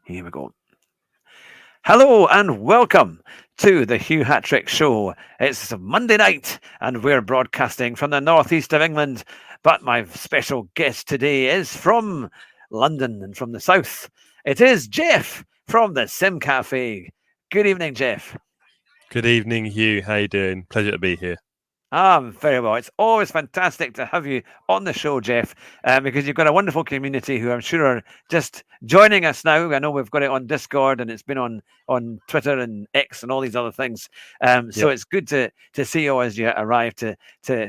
Here we go. Hello and welcome to the Hugh Hatrick Show. It's Monday night and we're broadcasting from the northeast of England. But my special guest today is from London and from the south. It is Jeff from the Sim Cafe. Good evening, Jeff. Good evening, Hugh. How you doing? Pleasure to be here. Very well. It's always fantastic to have you on the show, Jeff, because you've got a wonderful community who I'm sure are just joining us now. I know we've got it on Discord and it's been on Twitter and X and all these other things. So it's good to see you as you arrive to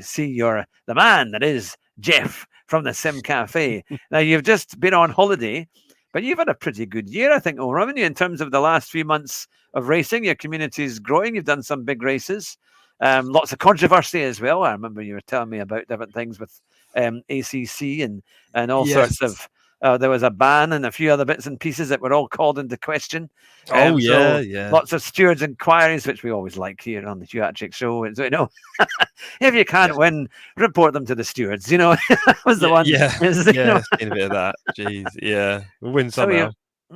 see the man that is Jeff from the Sim Cafe. Now, you've just been on holiday, but you've had a pretty good year, I think, haven't you, in terms of the last few months of racing? Your community is growing. You've done some big races. Lots of controversy as well. I remember you were telling me about different things with ACC and all sorts of. There was a ban and a few other bits and pieces that were all called into question. So lots of stewards' inquiries, which we always like here on the Hugh Hatrick Show. And so, if you can't win, report them to the stewards. That was the one. It's been a bit of that. Jeez, we'll win somehow.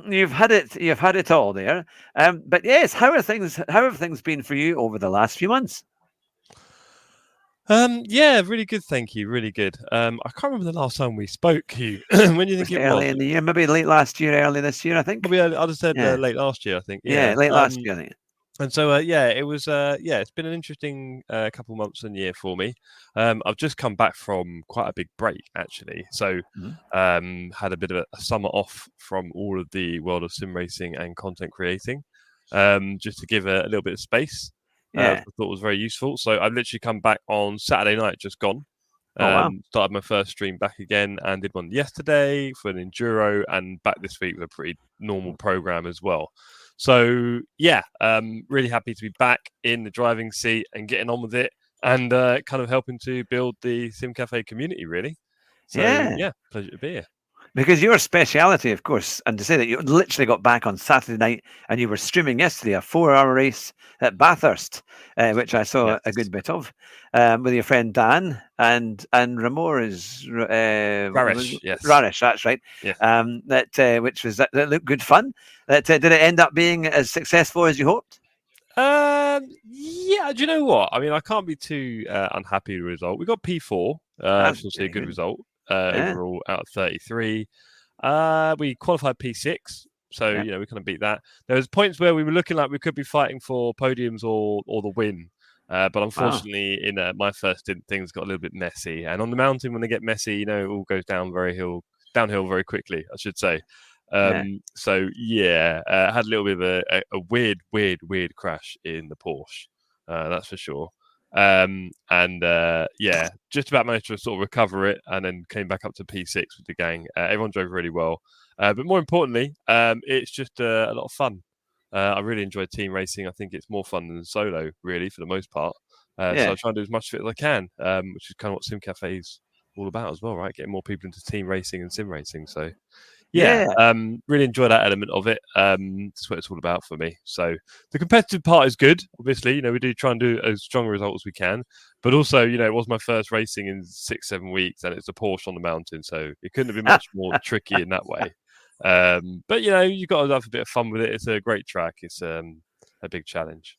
You've had it all there. But yes, how have things been for you over the last few months? Really good, thank you. Really good. I can't remember the last time we spoke, Hugh. When do you think it was? Early in the year, maybe late last year, early this year, I think. Probably I'd have said late last year, I think. Yeah, late last year, I think. And so, it was, it's been an interesting couple of months and year for me. I've just come back from quite a big break, actually. So, had a bit of a summer off from all of the world of sim racing and content creating, just to give a little bit of space. I thought was very useful. So I've literally come back on Saturday night, just gone. Started my first stream back again and did one yesterday for an enduro and back this week with a pretty normal program as well. So really happy to be back in the driving seat and getting on with it and kind of helping to build the Sim Cafe community, really. So pleasure to be here. Because your speciality, of course, and to say that you literally got back on Saturday night and you were streaming yesterday a 4-hour race at Bathurst, which I saw a good bit of, with your friend Dan and Ramor is Rarish, yes. Rarish, that's right. Yeah. Which was that looked good fun. Did it end up being as successful as you hoped? Do you know what? I mean, I can't be too unhappy with the result. We got P4, which was a good result. Overall out of 33. We qualified P6, so we kind of beat that. There was points where we were looking like we could be fighting for podiums or the win, but unfortunately in my first stint things got a little bit messy, and on the mountain when they get messy, it all goes downhill very quickly, I should say. So had a little bit of a weird crash in the Porsche, that's for sure. Just about managed to sort of recover it and then came back up to P6 with the gang. Everyone drove really well, but more importantly, it's just a lot of fun. I really enjoy team racing. I think it's more fun than solo, really, for the most part. So I try and do as much of it as I can, which is kind of what Sim Cafe is all about as well, right? Getting more people into team racing and sim racing. So really enjoy that element of it. That's what it's all about for me. So the competitive part is good. Obviously, we do try and do as strong a result as we can. But also, it was my first racing in 6-7 weeks, and it's a Porsche on the mountain, so it couldn't have been much more tricky in that way. But you've got to have a bit of fun with it. It's a great track. It's a big challenge.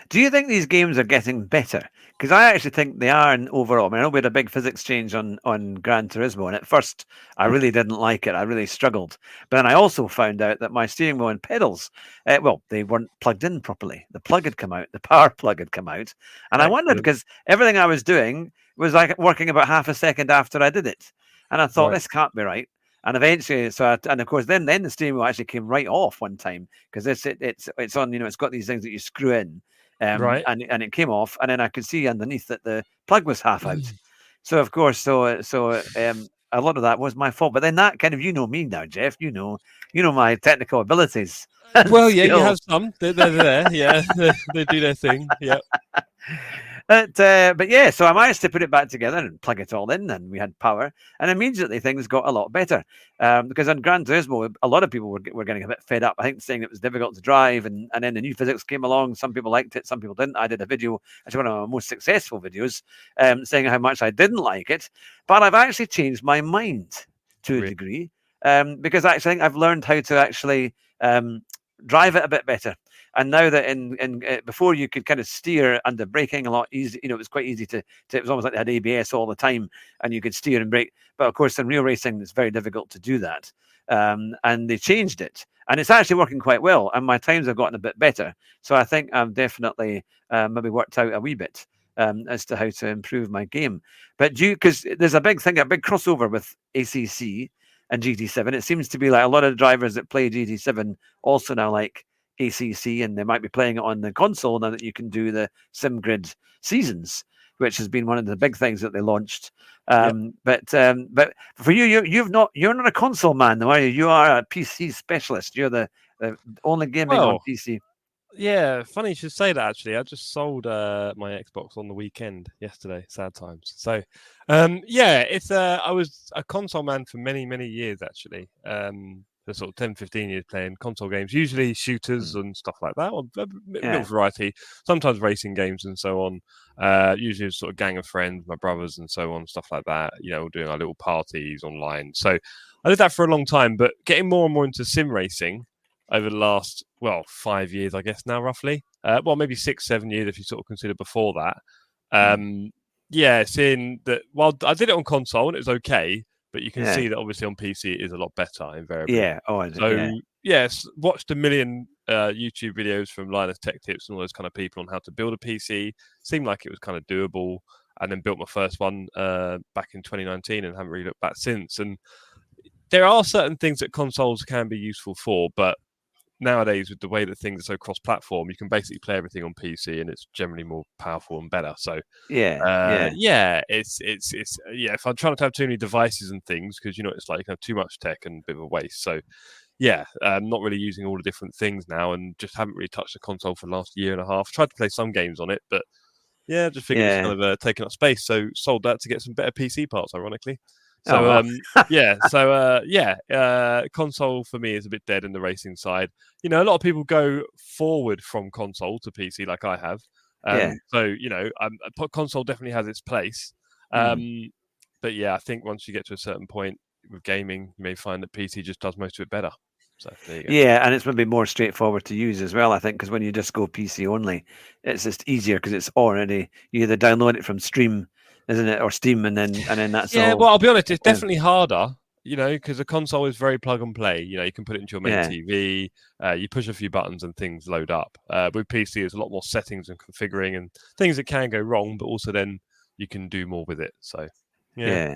Do you think these games are getting better? Because I actually think they are overall. I mean, I know we had a big physics change on Gran Turismo, and at first I really didn't like it. I really struggled. But then I also found out that my steering wheel and pedals, they weren't plugged in properly. The plug had come out, the power plug had come out. And I wondered, because everything I was doing was like working about half a second after I did it. And I thought, this can't be right. And eventually, of course, then the steering wheel actually came right off one time, because it's on, it's got these things that you screw in. And it came off, and then I could see underneath that the plug was half out. So of course, a lot of that was my fault. But then that kind of, me now, Jeff. You know my technical abilities. Well, you have some. They're there. Yeah, they do their thing. Yeah. So I managed to put it back together and plug it all in, and we had power, and immediately things got a lot better. Because on Gran Turismo, a lot of people were getting a bit fed up, I think, saying it was difficult to drive, and then the new physics came along. Some people liked it, some people didn't. I did a video, actually one of my most successful videos, saying how much I didn't like it, but I've actually changed my mind to a degree. because actually I think I've learned how to actually drive it a bit better. And now that before you could kind of steer under braking a lot easy, it was quite easy to it was almost like they had ABS all the time and you could steer and brake. But of course, in real racing, it's very difficult to do that. And they changed it, and it's actually working quite well. And my times have gotten a bit better. So I think I've definitely maybe worked out a wee bit as to how to improve my game. But because there's a big crossover with ACC and GT7. It seems to be like a lot of drivers that play GT7 also now like ACC, and they might be playing it on the console now that you can do the SimGrid seasons, which has been one of the big things that they launched. But for you're not a console man, though, are you? You are a PC specialist. You're the only gaming on PC. Yeah, funny you should say that. Actually, I just sold my Xbox on the weekend yesterday. Sad times. So, it's I was a console man for many years actually. For sort of 10, 15 years playing console games, usually shooters and stuff like that, or a little variety. Sometimes racing games and so on. Usually a sort of gang of friends, my brothers and so on, stuff like that. Doing our little parties online. So I did that for a long time, but getting more and more into sim racing over the last 5 years, I guess now roughly. Maybe 6, 7 years if you sort of consider before that. Seeing that. Well, I did it on console and it was okay, but you can see that obviously on PC it is a lot better invariably. Yeah. Yes, watched a million YouTube videos from Linus Tech Tips and all those kind of people on how to build a PC. Seemed like it was kind of doable, and then built my first one back in 2019 and haven't really looked back since. And there are certain things that consoles can be useful for, but nowadays with the way that things are so cross-platform, you can basically play everything on PC and it's generally more powerful and better. So it's if I'm trying to have too many devices and things, because it's like you can have too much tech and a bit of a waste. So I'm not really using all the different things now, and just haven't really touched the console for the last year and a half. Tried to play some games on it, but just figured it's kind of taking up space. So sold that to get some better PC parts, ironically. So console for me is a bit dead in the racing side. A lot of people go forward from console to PC like I have. Console definitely has its place. But I think once you get to a certain point with gaming, you may find that PC just does most of it better. So there you go. Yeah, and it's maybe more straightforward to use as well, I think, because when you just go PC only, it's just easier because it's already, you either download it from Stream, isn't it, or Steam, and then that's all. Yeah, well, I'll be honest, it's definitely harder, because a console is very plug and play. You can put it into your main TV, you push a few buttons and things load up. With PC, there's a lot more settings and configuring and things that can go wrong, but also then you can do more with it. So, yeah.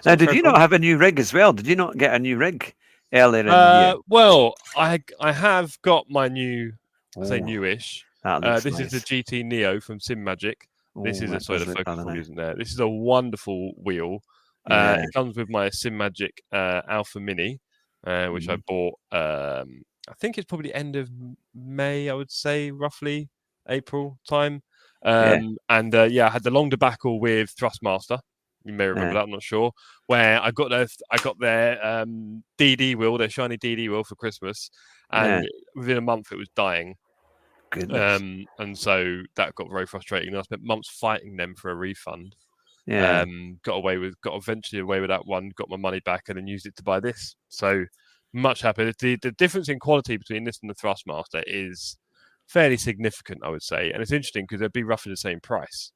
Now, did you not have a new rig as well? Did you not get a new rig earlier in the year? Well, I have got my new, I say newish. This nice. is the GT Neo from Sim Magic. This is the focus probably isn't there. This is a wonderful wheel. It comes with my Sim Magic Alpha Mini, which I bought. I think it's probably end of May, I would say, roughly April time. I had the long debacle with Thrustmaster. You may remember that. I'm not sure. Where I got their DD wheel, their shiny DD wheel for Christmas, and within a month it was dying. Goodness. And so that got very frustrating. And I spent months fighting them for a refund. Got eventually away with that one, got my money back, and then used it to buy this. So much happier. The difference in quality between this and the Thrustmaster is fairly significant, I would say. And it's interesting because they'd be roughly the same price.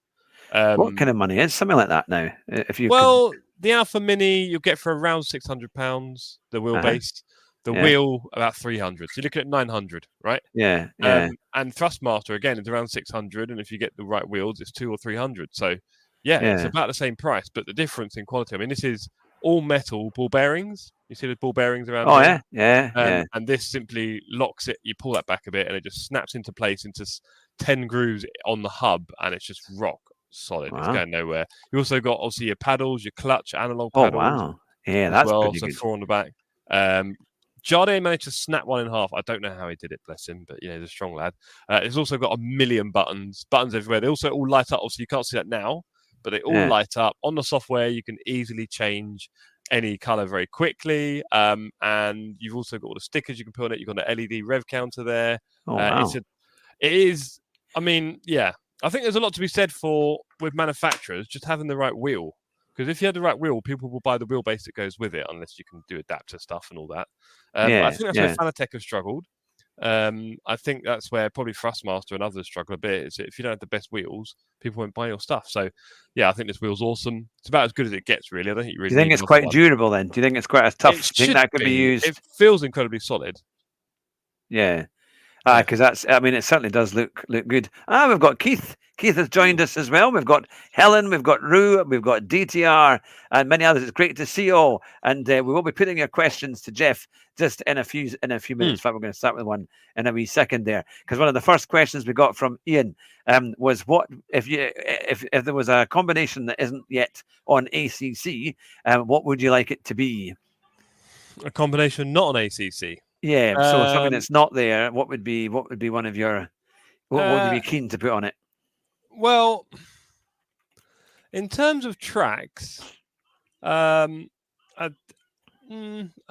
What kind of money is something like that now? The Alpha Mini you'll get for around £600. The wheelbase. The wheel about 300, so you're looking at 900, right? Yeah. And Thrustmaster again is around 600, and if you get the right wheels, it's 200 or 300. So it's about the same price, but the difference in quality. I mean, this is all metal ball bearings. You see the ball bearings around here? Yeah. And this simply locks it. You pull that back a bit, and it just snaps into place into 10 grooves on the hub, and it's just rock solid. Wow. It's going nowhere. You also got obviously your paddles, your clutch, analog paddles. Oh wow! Yeah, that's pretty so good. 4 on the back. Jardine managed to snap one in half. I don't know how he did it, bless him, but he's a strong lad. It's also got a million buttons everywhere. They also all light up. Obviously, you can't see that now, but they all light up. On the software, you can easily change any color very quickly. And you've also got all the stickers you can put on it. You've got an LED rev counter there. Oh, wow. I think there's a lot to be said with manufacturers just having the right wheel. Because if you had the right wheel, people will buy the wheelbase that goes with it, unless you can do adapter stuff and all that. But I Yeah, think that's yeah. where Fanatec have struggled. I think that's where probably Thrustmaster and others struggle a bit. Is that if you don't have the best wheels, people won't buy your stuff. So, yeah, I think this wheel's awesome. It's about as good as it gets, really. I don't think you Do really you think need it's another quite one. durable then? Do you think it's quite as It tough? Do you think should that could be be. It used? feels incredibly solid. Yeah. Yeah. Because that's, I mean, it certainly does look good. We've got Keith. Keith has joined us as well. We've got Helen, we've got Rue, we've got DTR, and many others. It's great to see you all. And we will be putting your questions to Jeff just in a few minutes. In fact, we're going to start with one in a wee second there, because one of the first questions we got from Ian was, what if there was a combination that isn't yet on ACC, what would you like it to be? A combination not on ACC. Yeah, so something Um, that's not there. What would be one of your? What would you be keen to put on it? Well, in terms of tracks, um, a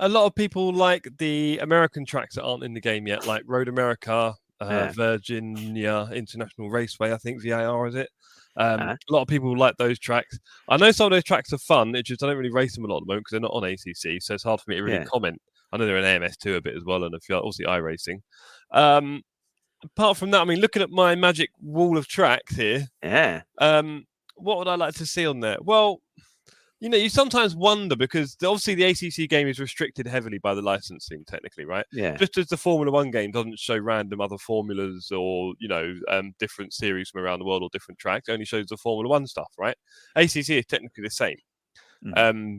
lot of people like the American tracks that aren't in the game yet, like Road America, Yeah. Virginia International Raceway, I think VIR is it. A Uh-huh. lot of people like those tracks. I know some of those tracks are fun. It's just I don't really race them a lot at the moment because they're not on ACC, so it's hard for me to really Yeah. comment. I know they're in AMS2 a bit as well, and a few obviously iRacing. Apart from that, I mean, looking at my magic wall of tracks here, Yeah. what would I like to see on there? Well, you sometimes wonder because obviously the ACC game is restricted heavily by the licensing, technically, right? Yeah. Just as the Formula One game doesn't show random other formulas or different series from around the world or different tracks, it only shows the Formula One stuff, right? ACC is technically the same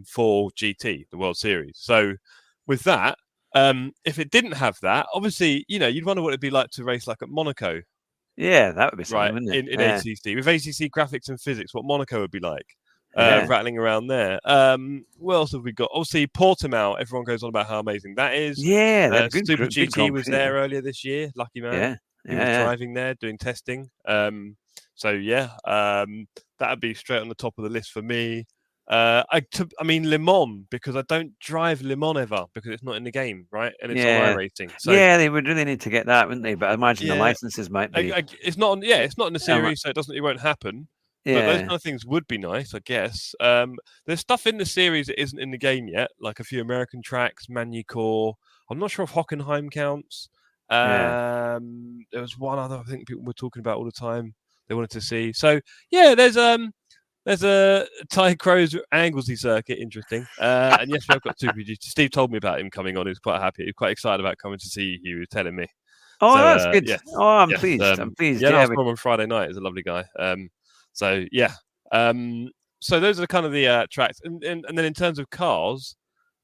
for GT, the World Series. So with that, if it didn't have that, obviously, you'd wonder what it'd be like to race like at Monaco, Yeah, that would be something, right? wouldn't it? In Yeah. ACC with ACC graphics and physics, what Monaco would be like. Yeah. Rattling around there. What else have we got? Obviously, Portimao. Everyone goes on about how amazing that is. Yeah, they're Super good GT Grand was Prix. there earlier this year. Lucky man. Yeah. He was Yeah. driving there, doing testing. So yeah, that'd be straight on the top of the list for me. I mean Le Mans, because I don't drive Le Mans ever because it's not in the game, right? And it's on Yeah. iRacing. So Yeah, they would really need to get that, wouldn't they? But I imagine the yeah, licenses might be. it's not on. Yeah, it's not in the series, so it won't happen. But those Yeah. kind of things would be nice, I guess. There's stuff in the series that isn't in the game yet, like a few American tracks, Manucore. I'm not sure if Hockenheim counts. Yeah. There was one other I think people were talking about all the time. They wanted to see. So yeah, there's a Ty Crow's Anglesey circuit, interesting. And yes, we have got Super GT. Steve told me about him coming on. He was quite happy. He was quite excited about coming to see you. He was telling me. Oh, So that's good. yes, Oh, I'm yes. pleased. I'm pleased. Yeah, no, I Yeah. saw him on Friday night. He's a lovely guy. So yeah. So those are kind of the tracks, and then in terms of cars,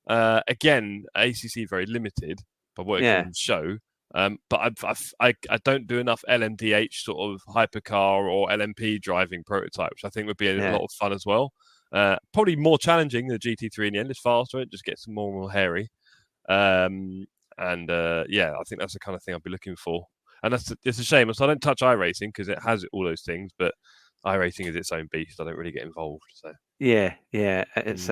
again, ACC very limited by what it can show. But I don't do enough LMDH sort of hypercar or LMP driving prototype, which I think would be a lot of fun as well. Probably more challenging than the GT3 in the end. It's faster. It just gets more and more hairy. Yeah, I think that's the kind of thing I'd be looking for. And it's a shame. So I don't touch iRacing because it has all those things, but iRacing is its own beast. I don't really get involved. So Yeah. It's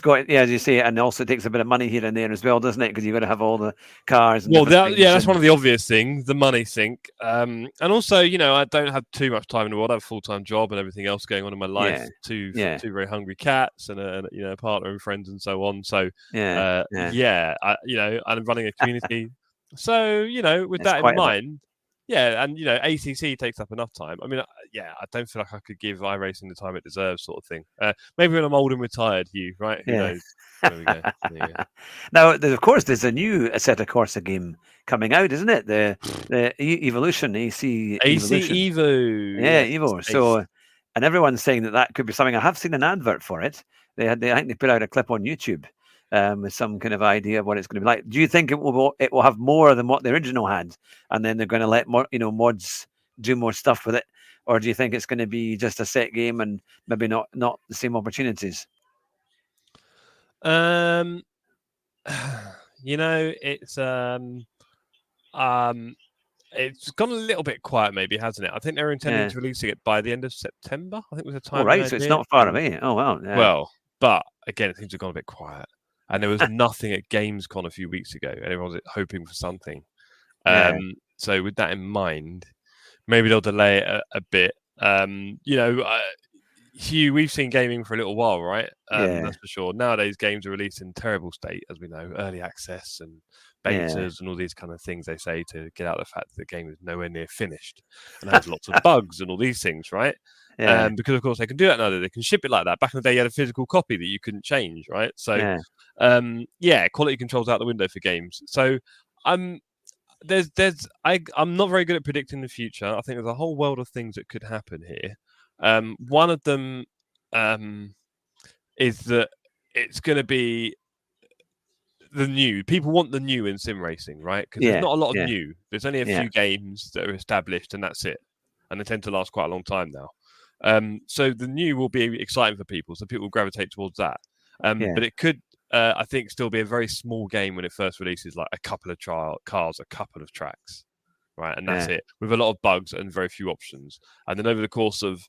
got, as you say, and also it takes a bit of money here and there as well, doesn't it? Because you've got to have all the cars and different things. That's one of the obvious things, the money sink. And also, I don't have too much time in the world. I have a full-time job and everything else going on in my life. Two very hungry cats and a partner and friends and so on. So I'm running a community. So with that in mind. Yeah, and ACC takes up enough time. I mean, I don't feel like I could give iRacing the time it deserves, sort of thing. Maybe when I'm old and retired, Hugh, right? Who knows? There we go. Now, of course, there's a new Assetto Corsa game coming out, isn't it? The Evolution, AC Evolution. Evo. Yeah, Evo. So, and everyone's saying that could be something. I have seen an advert for it. I think they put out a clip on YouTube. With some kind of idea of what it's going to be like. Do you think it will have more than what the original had, and then they're going to let more, mods do more stuff with it, or do you think it's going to be just a set game and maybe not the same opportunities? It's it's gone a little bit quiet, maybe, hasn't it? I think they're intending to releasing it by the end of September. I think was a time. Oh, right, so it's not far away. Oh, wow. Yeah. Well, but again, it seems to have gone a bit quiet. And there was nothing at Gamescom a few weeks ago, and everyone was hoping for something. So with that in mind, maybe they'll delay it a bit. Hugh, we've seen gaming for a little while, right? Yeah. That's for sure. Nowadays, games are released in terrible state, as we know, early access and betas and all these kind of things they say to get out the fact that the game is nowhere near finished and has lots of bugs and all these things, right? Yeah. Because of course they can do that now. They can ship it like that. Back in the day, you had a physical copy that you couldn't change, right? So, quality control's out the window for games. So, I'm not very good at predicting the future. I think there's a whole world of things that could happen here. One of them is that it's going to be the new. People want the new in sim racing, right? Because there's not a lot of new. There's only a few games that are established, and that's it. And they tend to last quite a long time now. So the new will be exciting for people. So people will gravitate towards that. But it could, I think, still be a very small game when it first releases, like a couple of cars, a couple of tracks, right? And that's it, with a lot of bugs and very few options. And then over the course of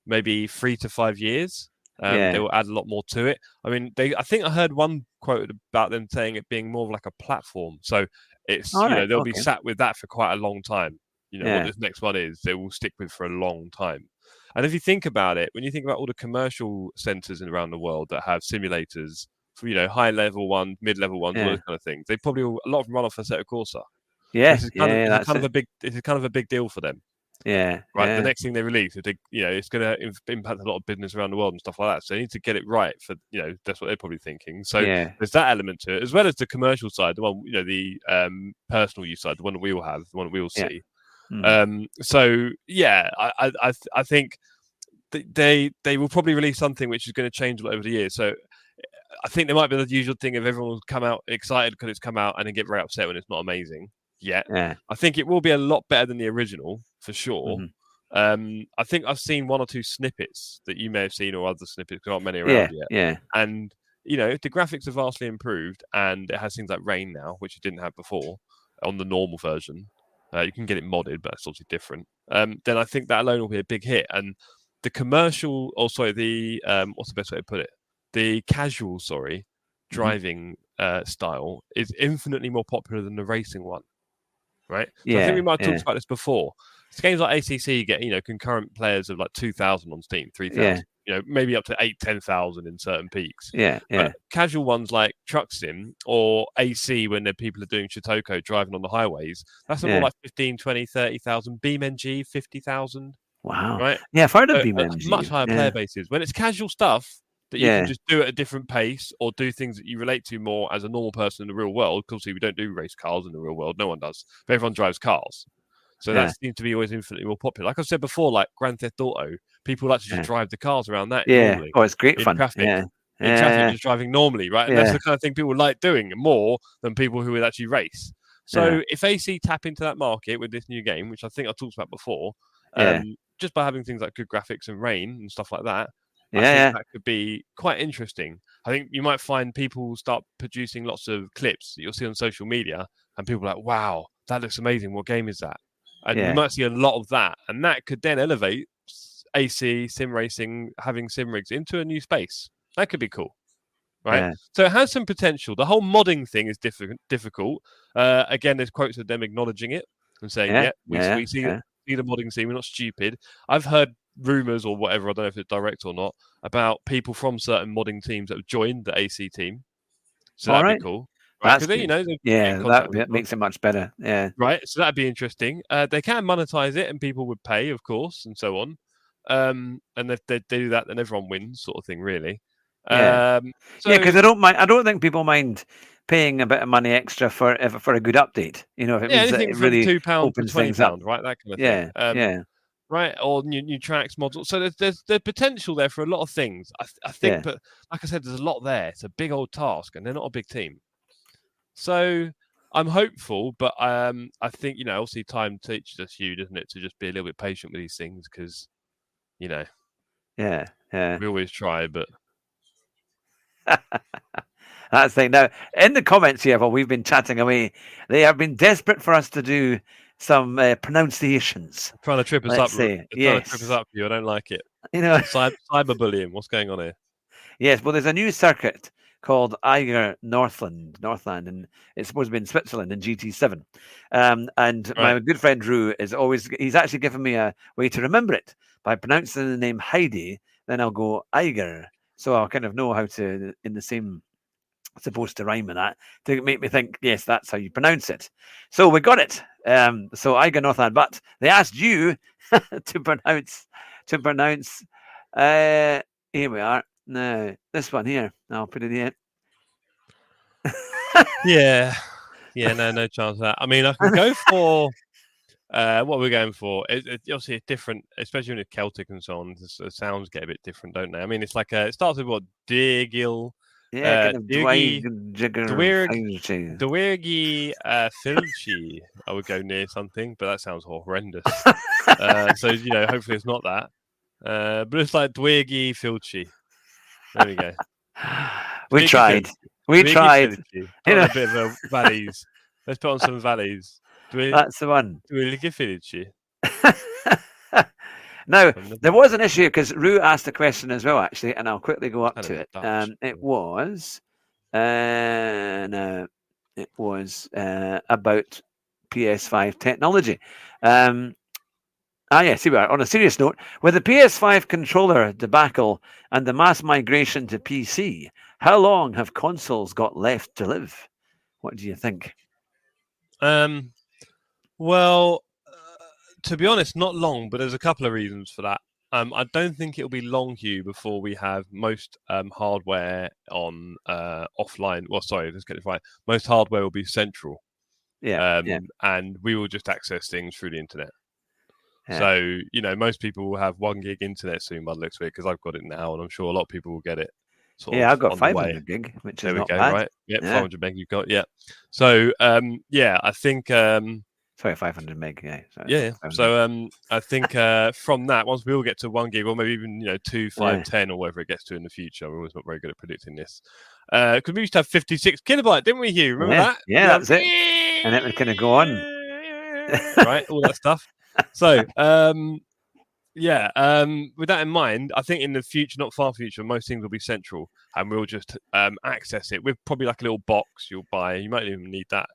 maybe 3 to 5 years, they will add a lot more to it. I mean, I think I heard one quote about them saying it being more of like a platform. So it's, they'll be sat with that for quite a long time. What this next one is, they will stick with for a long time. And if you think about it, when you think about all the commercial centers around the world that have simulators for, high level ones, mid level ones, all those kind of things, they probably a lot of them run off Assetto Corsa. This is kind of a big deal for them. Yeah. Right. The next thing they release, if they, it's going to impact a lot of business around the world and stuff like that. So they need to get it right for, that's what they're probably thinking. So there's that element to it, as well as the commercial side, the one, the personal use side, the one that we all have, the one that we all see. So yeah, I think they will probably release something which is going to change a lot over the years. So I think there might be the usual thing of everyone will come out excited because it's come out and then get very upset when it's not amazing. I think it will be a lot better than the original for sure. I think I've seen 1 or 2 snippets that you may have seen, or other snippets. There aren't many around yet. And the graphics are vastly improved, and it has things like rain now, which it didn't have before on the normal version. You can get it modded, but it's obviously different. Then I think that alone will be a big hit. And the commercial, what's the best way to put it? The casual, driving style is infinitely more popular than the racing one. Right, so I think we might have talked about this before. It's games like ACC get concurrent players of like 2,000 on Steam, 3,000, maybe up to 8,000-10,000 in certain peaks. But casual ones like Truck Sim or AC, when people are doing Shitoko driving on the highways, that's more like 15, 20, 30,000. BeamNG 50,000. Wow. Right. I've heard of BeamNG. Much higher player bases. When it's casual stuff that you can just do at a different pace or do things that you relate to more as a normal person in the real world. Because we don't do race cars in the real world. No one does. But everyone drives cars. So that seems to be always infinitely more popular. Like I've said before, like Grand Theft Auto, people like to just drive the cars around that normally. Oh, it's great fun. Traffic. In traffic, just driving normally, right? And that's the kind of thing people like doing more than people who would actually race. So if AC tap into that market with this new game, which I think I talked about before, just by having things like good graphics and rain and stuff like that, I think that could be quite interesting. I think you might find people start producing lots of clips that you'll see on social media, and people are like, wow, that looks amazing. What game is that? And you might see a lot of that. And that could then elevate AC, sim racing, having sim rigs into a new space. That could be cool. Right. So it has some potential. The whole modding thing is difficult. Again, there's quotes of them acknowledging it and saying, we see the modding scene. We're not stupid. I've heard rumors or whatever, I don't know if it's direct or not, about people from certain modding teams that have joined the AC team. So that'd be cool. Right? That's good. That makes it much better. Right. So that'd be interesting. They can monetize it and people would pay, of course, and so on. And if they do that, then everyone wins, sort of thing, really. Because I don't think people mind paying a bit of money extra for a good update. If it means that it really £2 to opens things up, right? That kind of thing. Right, or new tracks, models. So there's potential there for a lot of things. I think, but like I said, there's a lot there. It's a big old task, and they're not a big team. So I'm hopeful, but I think obviously time teaches us, Hugh, doesn't it, to just be a little bit patient with these things because, we always try, but. That's the thing. Now, in the comments here, while we've been chatting away, they have been desperate for us to do some pronunciations. Trying to trip us up. Trying to trip us up, you. I don't like it. Cyberbullying. What's going on here? Yes, well, there's a new circuit called Eiger Northland, and it's supposed to be in Switzerland in GT7. And my good friend Drew he's actually given me a way to remember it by pronouncing the name Heidi, then I'll go Eiger. So I'll kind of know how to, in the same, supposed to rhyme with that, to make me think, yes, that's how you pronounce it. So we got it. So Eiger Northland, but they asked you to pronounce. Here we are. No, this one here. I'll put it in. Yeah, no chance of that. I mean, I can go for what we're going for. Obviously, it's different, especially when it's Celtic and so on. The sounds get a bit different, don't they? I mean, it's like it starts with what Digil, Yeah, kind of Dwig, Dwig Jigger Dwyrg, Fauci. Dwyrgi Filchi. I would go near something, but that sounds horrendous. So hopefully it's not that. But it's like Dwyrgi Filchi. There we go. We tried. We Dwyrgi tried. Filchi. Put on a bit of a valleys. Let's put on some valleys. That's the one. Dwyrgi Filchi. Now, there was an issue because Rue asked a question as well, actually, and I'll quickly go up to it. It was about PS5 technology. Yes, here we are. On a serious note, with the PS5 controller debacle and the mass migration to PC, how long have consoles got left to live? What do you think? Well, to be honest, not long, but there's a couple of reasons for that. I don't think it'll be long, Hugh, before we have most hardware on offline. Well, sorry, let's get it right. Most hardware will be central. Yeah. And we will just access things through the internet. Yeah. So, most people will have 1 gig internet soon by the looks of it, because I've got it now, and I'm sure a lot of people will get it. I've got 500 gig, which is not bad. Right? Yep, 500 meg you've got, yeah. So, I think... Sorry, 500 meg, yeah. Yeah. So I think from that, once we all get to 1 gig, or maybe even 2, 5, 10, or whatever it gets to in the future, we're always not very good at predicting this. Because we used to have 56 kilobyte, didn't we, Hugh? Remember that? Yeah, that's it. And it would kind of go on. Right, all that stuff. So, with that in mind, I think in the future, not far future, most things will be central, and we'll just access it with probably like a little box you'll buy. You might even need that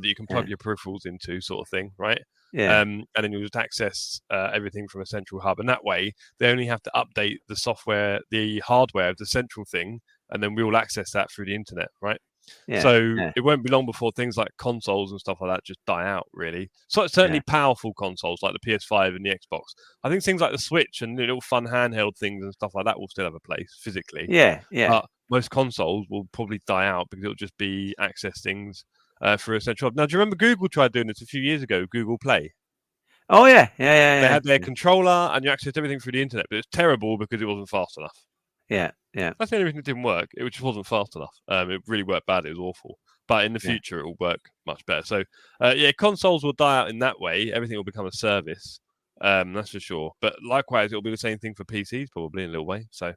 you can plug your peripherals into, sort of thing, right? Yeah. And then you'll just access everything from a central hub, and that way they only have to update the software, the hardware of the central thing, and then we will access that through the internet, right? Yeah. So it won't be long before things like consoles and stuff like that just die out, really. So certainly powerful consoles like the PS5 and the Xbox. I think things like the Switch and little fun handheld things and stuff like that will still have a place physically. Yeah. But most consoles will probably die out because it'll just be access things for a central hub. Now, do you remember Google tried doing this a few years ago, Google Play? Oh, yeah. They had their controller and you accessed everything through the internet, but it's terrible because it wasn't fast enough. Yeah. That's the only reason it didn't work. It just wasn't fast enough. It really worked bad. It was awful. But in the future, it will work much better. So, consoles will die out in that way. Everything will become a service. That's for sure. But likewise, it'll be the same thing for PCs, probably in a little way. So.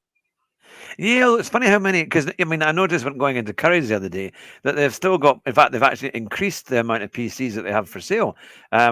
Yeah, it's funny how many, because I noticed when going into Curry's the other day that they've still got, in fact, they've actually increased the amount of PCs that they have for sale.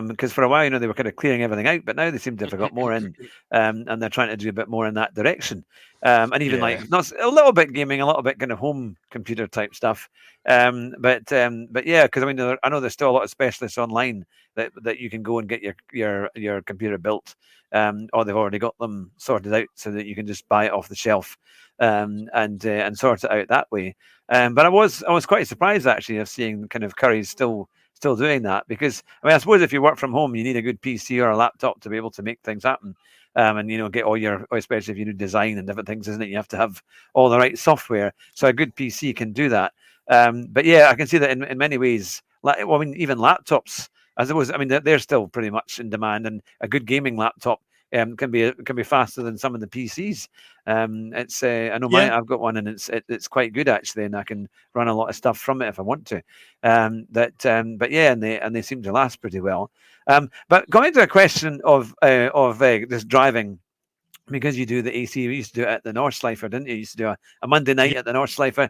Because for a while, they were kind of clearing everything out, but now they seem to have got more in, and they're trying to do a bit more in that direction. And even like not a little bit gaming, a little bit kind of home computer type stuff. But yeah, because I know there's still a lot of specialists online that you can go and get your computer built, or they've already got them sorted out so that you can just buy it off the shelf. And sort it out that way. But I was quite surprised actually of seeing kind of Curry's still doing that, because I suppose if you work from home, you need a good PC or a laptop to be able to make things happen. And get all your, especially if you do design and different things, isn't it? You have to have all the right software. So a good PC can do that. But yeah, I can see that in many ways. Even laptops, they're still pretty much in demand, and a good gaming laptop can be faster than some of the PCs. I know I've got one, and it's quite good actually, and I can run a lot of stuff from it if I want to. But yeah, and they seem to last pretty well. But going to a question of this driving, because you do the AC, you used to do it at the Nordschleifer, didn't you? You used to do a Monday night at the Nordschleifer.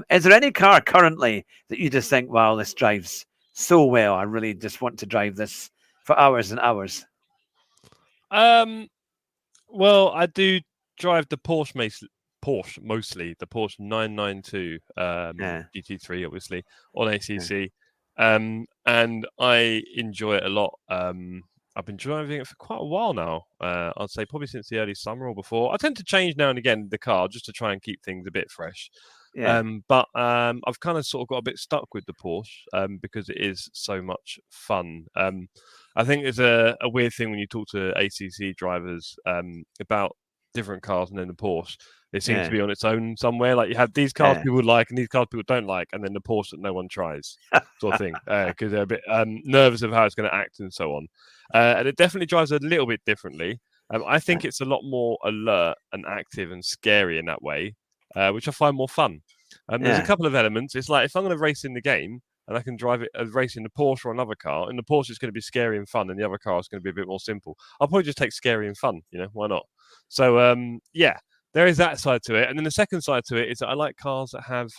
Is there any car currently that you just think, wow, this drives so well, I really just want to drive this for hours and hours? Well, I do drive the Porsche mostly, the Porsche 992 GT3, obviously, on ACC. And I enjoy it a lot. I've been driving it for quite a while now. I'd say probably since the early summer or before. I tend to change now and again the car just to try and keep things a bit fresh. Yeah, But I've kind of sort of got a bit stuck with the Porsche because it is so much fun. I think there's a weird thing when you talk to ACC drivers about different cars, and then the Porsche, it seems to yeah, be on its own somewhere. Like you have these cars yeah, people like and these cars people don't like, and then the Porsche that no one tries, sort of thing, because they're a bit nervous of how it's going to act and so on. And it definitely drives a little bit differently. I think it's a lot more alert and active and scary in that way, which I find more fun. There's a yeah, couple of elements. It's like if I'm going to race in the game and I can drive it, race in the Porsche or another car, and the Porsche is going to be scary and fun, and the other car is going to be a bit more simple. I'll probably just take scary and fun. Why not? So yeah, there is that side to it, and then the second side to it is that I like cars that have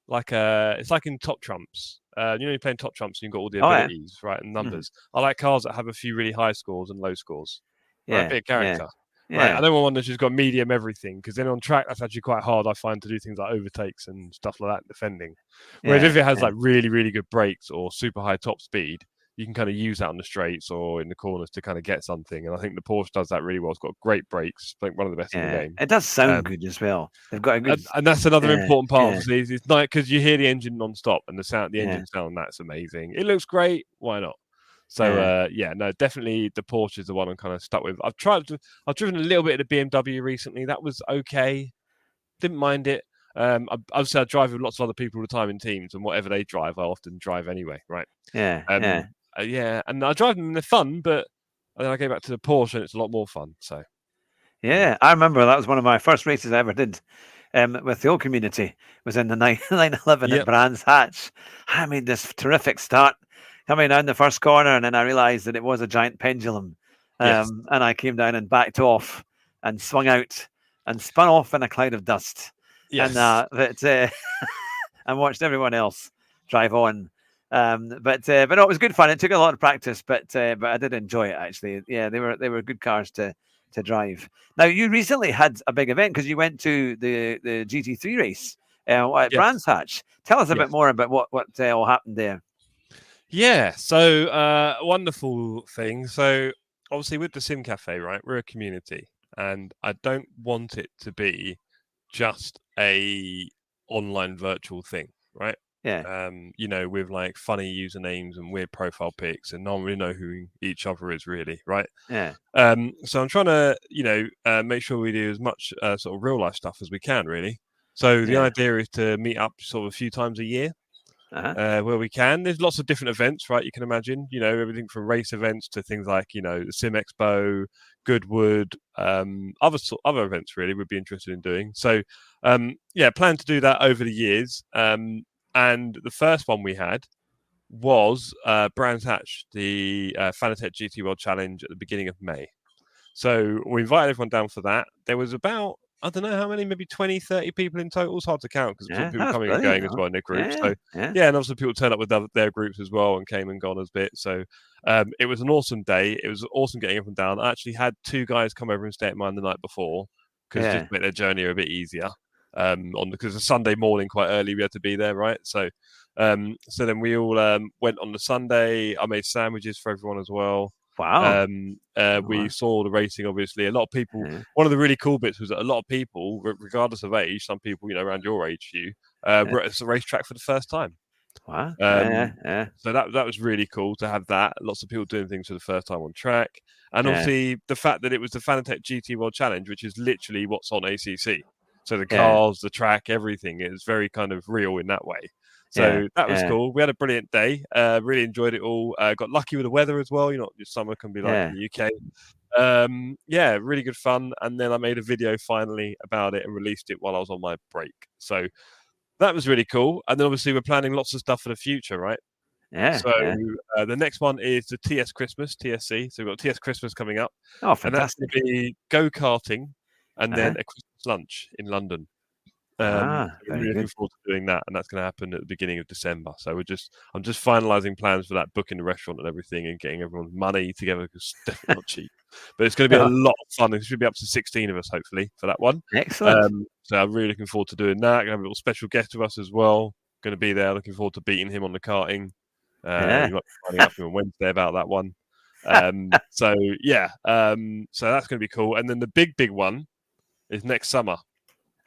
it's like in Top Trumps. You're playing Top Trumps and you've got all the oh yeah, abilities, right, and mhm, numbers. I like cars that have a few really high scores and low scores, right? A yeah, bit of yeah, character, right? I yeah, don't want one that's just got medium everything because then on track that's actually quite hard. I find to do things like overtakes and stuff like that, defending. Whereas if yeah, it has yeah, like really really good brakes or super high top speed, you can kind of use that on the straights or in the corners to kind of get something. And I think the Porsche does that really well. It's got great brakes, like one of the best in the yeah. game. It does sound Um, good as well. They've got a good, and that's another yeah, important part. yeah, Obviously, it's nice because you hear the engine non-stop and the yeah, engine sound. That's amazing. It looks great. Why not? So yeah, yeah, no, definitely the Porsche is the one I'm kind of stuck with. I've driven a little bit of the BMW recently. That was okay. Didn't mind it. Obviously, I drive with lots of other people all the time in teams, and whatever they drive, I often drive anyway. Right. yeah, yeah, Yeah, and I drive them and they're fun, but then I go back to the Porsche and it's a lot more fun. So yeah, yeah. I remember that was one of my first races I ever did. With the old community was in the 911 at yep, Brands Hatch. I made this terrific start coming down the first corner, and then I realised that it was a giant pendulum, yes, and I came down and backed off and swung out and spun off in a cloud of dust, and yes, and watched everyone else drive on. But no, it was good fun. It took a lot of practice, but I did enjoy it actually. Yeah, they were good cars to drive. Now you recently had a big event because you went to the GT3 race at yes, Brands Hatch. Tell us a bit yes. more about what all happened there. Yeah, so wonderful thing. So obviously with the Sim Cafe, right, we're a community, and I don't want it to be just a online virtual thing, right? Yeah, With like funny usernames and weird profile pics, and no one really know who each other is really, right? yeah, So I'm trying to, make sure we do as much sort of real life stuff as we can, really. So the yeah. idea is to meet up sort of a few times a year Uh-huh. where we can. There's lots of different events, right? You can imagine, everything from race events to things like, the Sim Expo, Goodwood, other events really would be interested in doing. So, yeah, plan to do that over the years. And the first one we had was Brands Hatch, the Fanatec GT World Challenge at the beginning of May. So we invited everyone down for that. There was about, I don't know how many, maybe 20, 30 people in total. It's hard to count because Yeah, people that's coming and brilliant. going as well in their groups. Yeah, So yeah, yeah, and obviously people turned up with their groups as well and came and gone as bit. So it was an awesome day. It was awesome getting everyone down. I actually had two guys come over and stay at mine the night before because just yeah, to make their journey a bit easier. Because it's a Sunday morning quite early, we had to be there, right? So then we all went on the Sunday. I made sandwiches for everyone as well. wow. We Wow. saw the racing, obviously. A lot of people, Yeah, one of the really cool bits was that a lot of people, regardless of age, some people, around your age, Hugh, yeah. were at the racetrack for the first time. Wow. Yeah, yeah, Um, yeah, so that was really cool to have that. Lots of people doing things for the first time on track. And yeah, obviously the fact that it was the Fanatec GT World Challenge, which is literally what's on ACC. So the yeah, cars, the track, everything is very kind of real in that way. yeah, So that was yeah, cool. We had a brilliant day. Really enjoyed it all. Got lucky with the weather as well. Your summer can be like in yeah, the UK. Yeah, really good fun. And then I made a video finally about it and released it while I was on my break. So that was really cool. And then obviously we're planning lots of stuff for the future, right? yeah, So yeah. the next one is the TS Christmas, TSC. So we've got TS Christmas coming up, Oh, and that's going fantastic. to be go karting and then Uh-huh. a Christmas lunch in London. Ah, I'm very really looking good. forward to doing that, and that's going to happen at the beginning of December. So I'm just finalising plans for that, booking the restaurant and everything, and getting everyone's money together because it's definitely not cheap. But it's going to be a Oh, lot of fun. There should be up to 16 of us, hopefully, for that one. excellent. So I'm really looking forward to doing that. Going to have a little special guest with us as well. Going to be there. Looking forward to beating him on the karting. Yeah. You might be finding out from him on Wednesday about that one. So yeah, so that's going to be cool. And then the big one is next summer.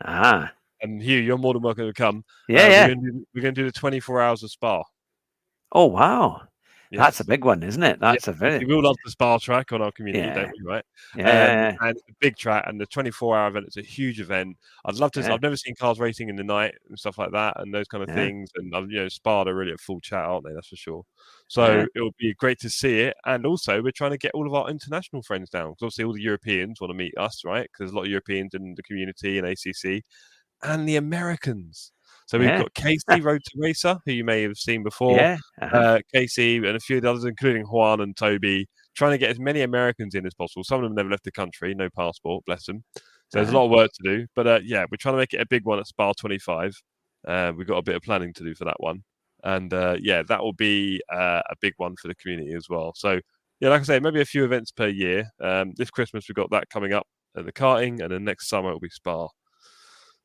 Ah, And Hugh, you're more than welcome to come. yeah, yeah. We're going to do the 24 hours of Spa. Oh, wow. That's a Yes. big one, isn't it? Yeah, That's a very, we all love the Spa track on our community, yeah, don't we? Right. yeah, And it's a big track, and the 24-hour event is a huge event. I'd love to. yeah, I've never seen cars racing in the night and stuff like that, and those kind of yeah, things. And Spa are really at full chat, aren't they? That's for sure. yeah, So it would be great to see it. And also, we're trying to get all of our international friends down because obviously all the Europeans want to meet us, right? Because there's a lot of Europeans in the community and ACC, and the Americans. So we've yeah, got Casey Road to Racer, who you may have seen before. yeah. Uh-huh. Casey and a few of the others, including Juan and Toby, trying to get as many Americans in as possible. Some of them never left the country, no passport, bless them. So there's a Uh-huh. lot of work to do. But yeah, we're trying to make it a big one at Spa 25. We've got a bit of planning to do for that one. And yeah, that will be a big one for the community as well. So yeah, like I say, maybe a few events per year. This Christmas, we've got that coming up at the karting, and then next summer it'll be Spa.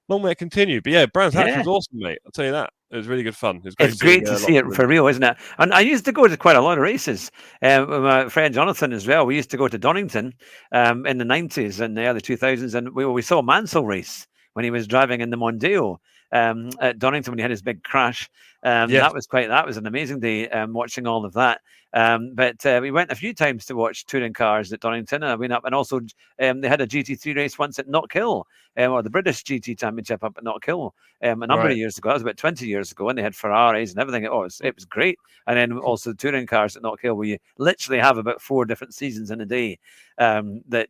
Long may it continue. But yeah, Brands Hatch Yeah. was awesome, mate. I'll tell you that. It was really good fun. It was It's great to see it for real, isn't it? And I used to go to quite a lot of races with my friend Jonathan as well. We used to go to Donington in the 90s and the early 2000s, and we saw Mansell race when he was driving in the Mondeo at Donington when he had his big crash. Yes. That was an amazing day watching all of that. But we went a few times to watch touring cars at Donington, and I went up, and also they had a GT3 race once at Knockhill, or the British GT Championship up at Knockhill a number of years ago. That was about 20 years ago, and they had Ferraris and everything. It was great. And then also touring cars at Knockhill, where you literally have about 4 different seasons in a day. It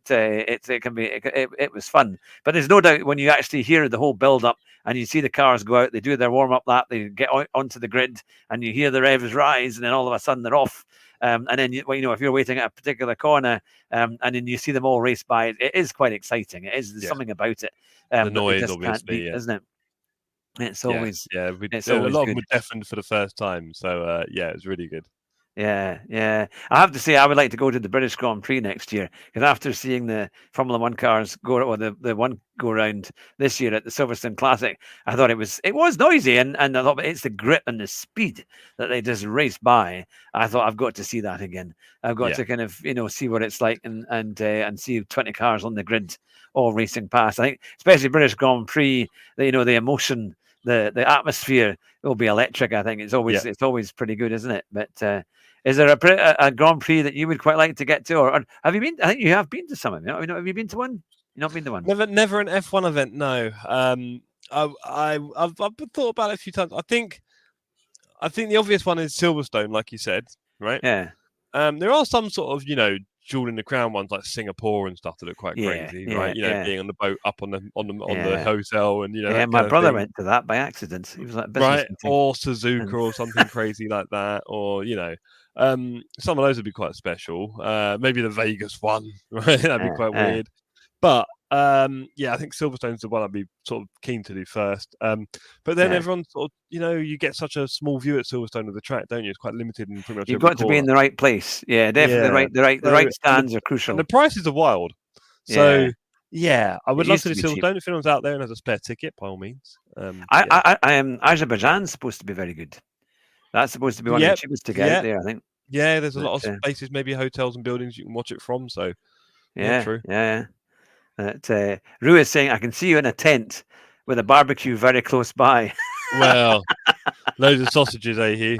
was fun. But there's no doubt when you actually hear the whole build up and you see the cars go out, they do their warm up lap, they get onto the grid, and you hear the revs rise, and then all of a sudden they're off. And then if you're waiting at a particular corner, and then you see them all race by, it is quite exciting. There's something about it the that noise, they just obviously, can't beat, isn't it? It's always a it's lot always of them good. were deafened for the first time. So yeah, it was really good. Yeah. I have to say, I would like to go to the British Grand Prix next year because after seeing the Formula One cars go, or the one go round this year at the Silverstone Classic, I thought it was noisy, and I thought, but it's the grip and the speed that they just race by. I thought I've got to see that again. I've got to kind of see what it's like and see 20 cars on the grid all racing past. I think especially British Grand Prix, the emotion, the atmosphere will be electric. I think it's always pretty good, isn't it? But is there a Grand Prix that you would quite like to get to, or have you been? I think you have been to some of them. Have you been to one? You've not been to one? Never an F1 event. No. I've thought about it a few times. I think the obvious one is Silverstone, like you said, right? Yeah. There are some sort of jewel in the crown ones like Singapore and stuff that look quite crazy, right? Being on the boat up on the hotel, and Yeah, my brother went to that by accident. He was like business meeting. Or Suzuka or something crazy like that, or some of those would be quite special. Maybe the Vegas one, right? That'd be quite weird. But I think Silverstone's the one I'd be sort of keen to do first. But then everyone sort of, you get such a small view at Silverstone of the track, don't you? It's quite limited in pretty much. You've got to be in the right place. Yeah, definitely the right stands are crucial. And the prices are wild. So I would love to do Silverstone. If anyone's out there and has a spare ticket, by all means. Azerbaijan's supposed to be very good. That's supposed to be one of the cheapest to get out there, I think. Yeah, there's a lot of spaces, maybe hotels and buildings you can watch it from. So true. Yeah. Rue is saying, I can see you in a tent with a barbecue very close by. Well, loads of sausages, Hugh?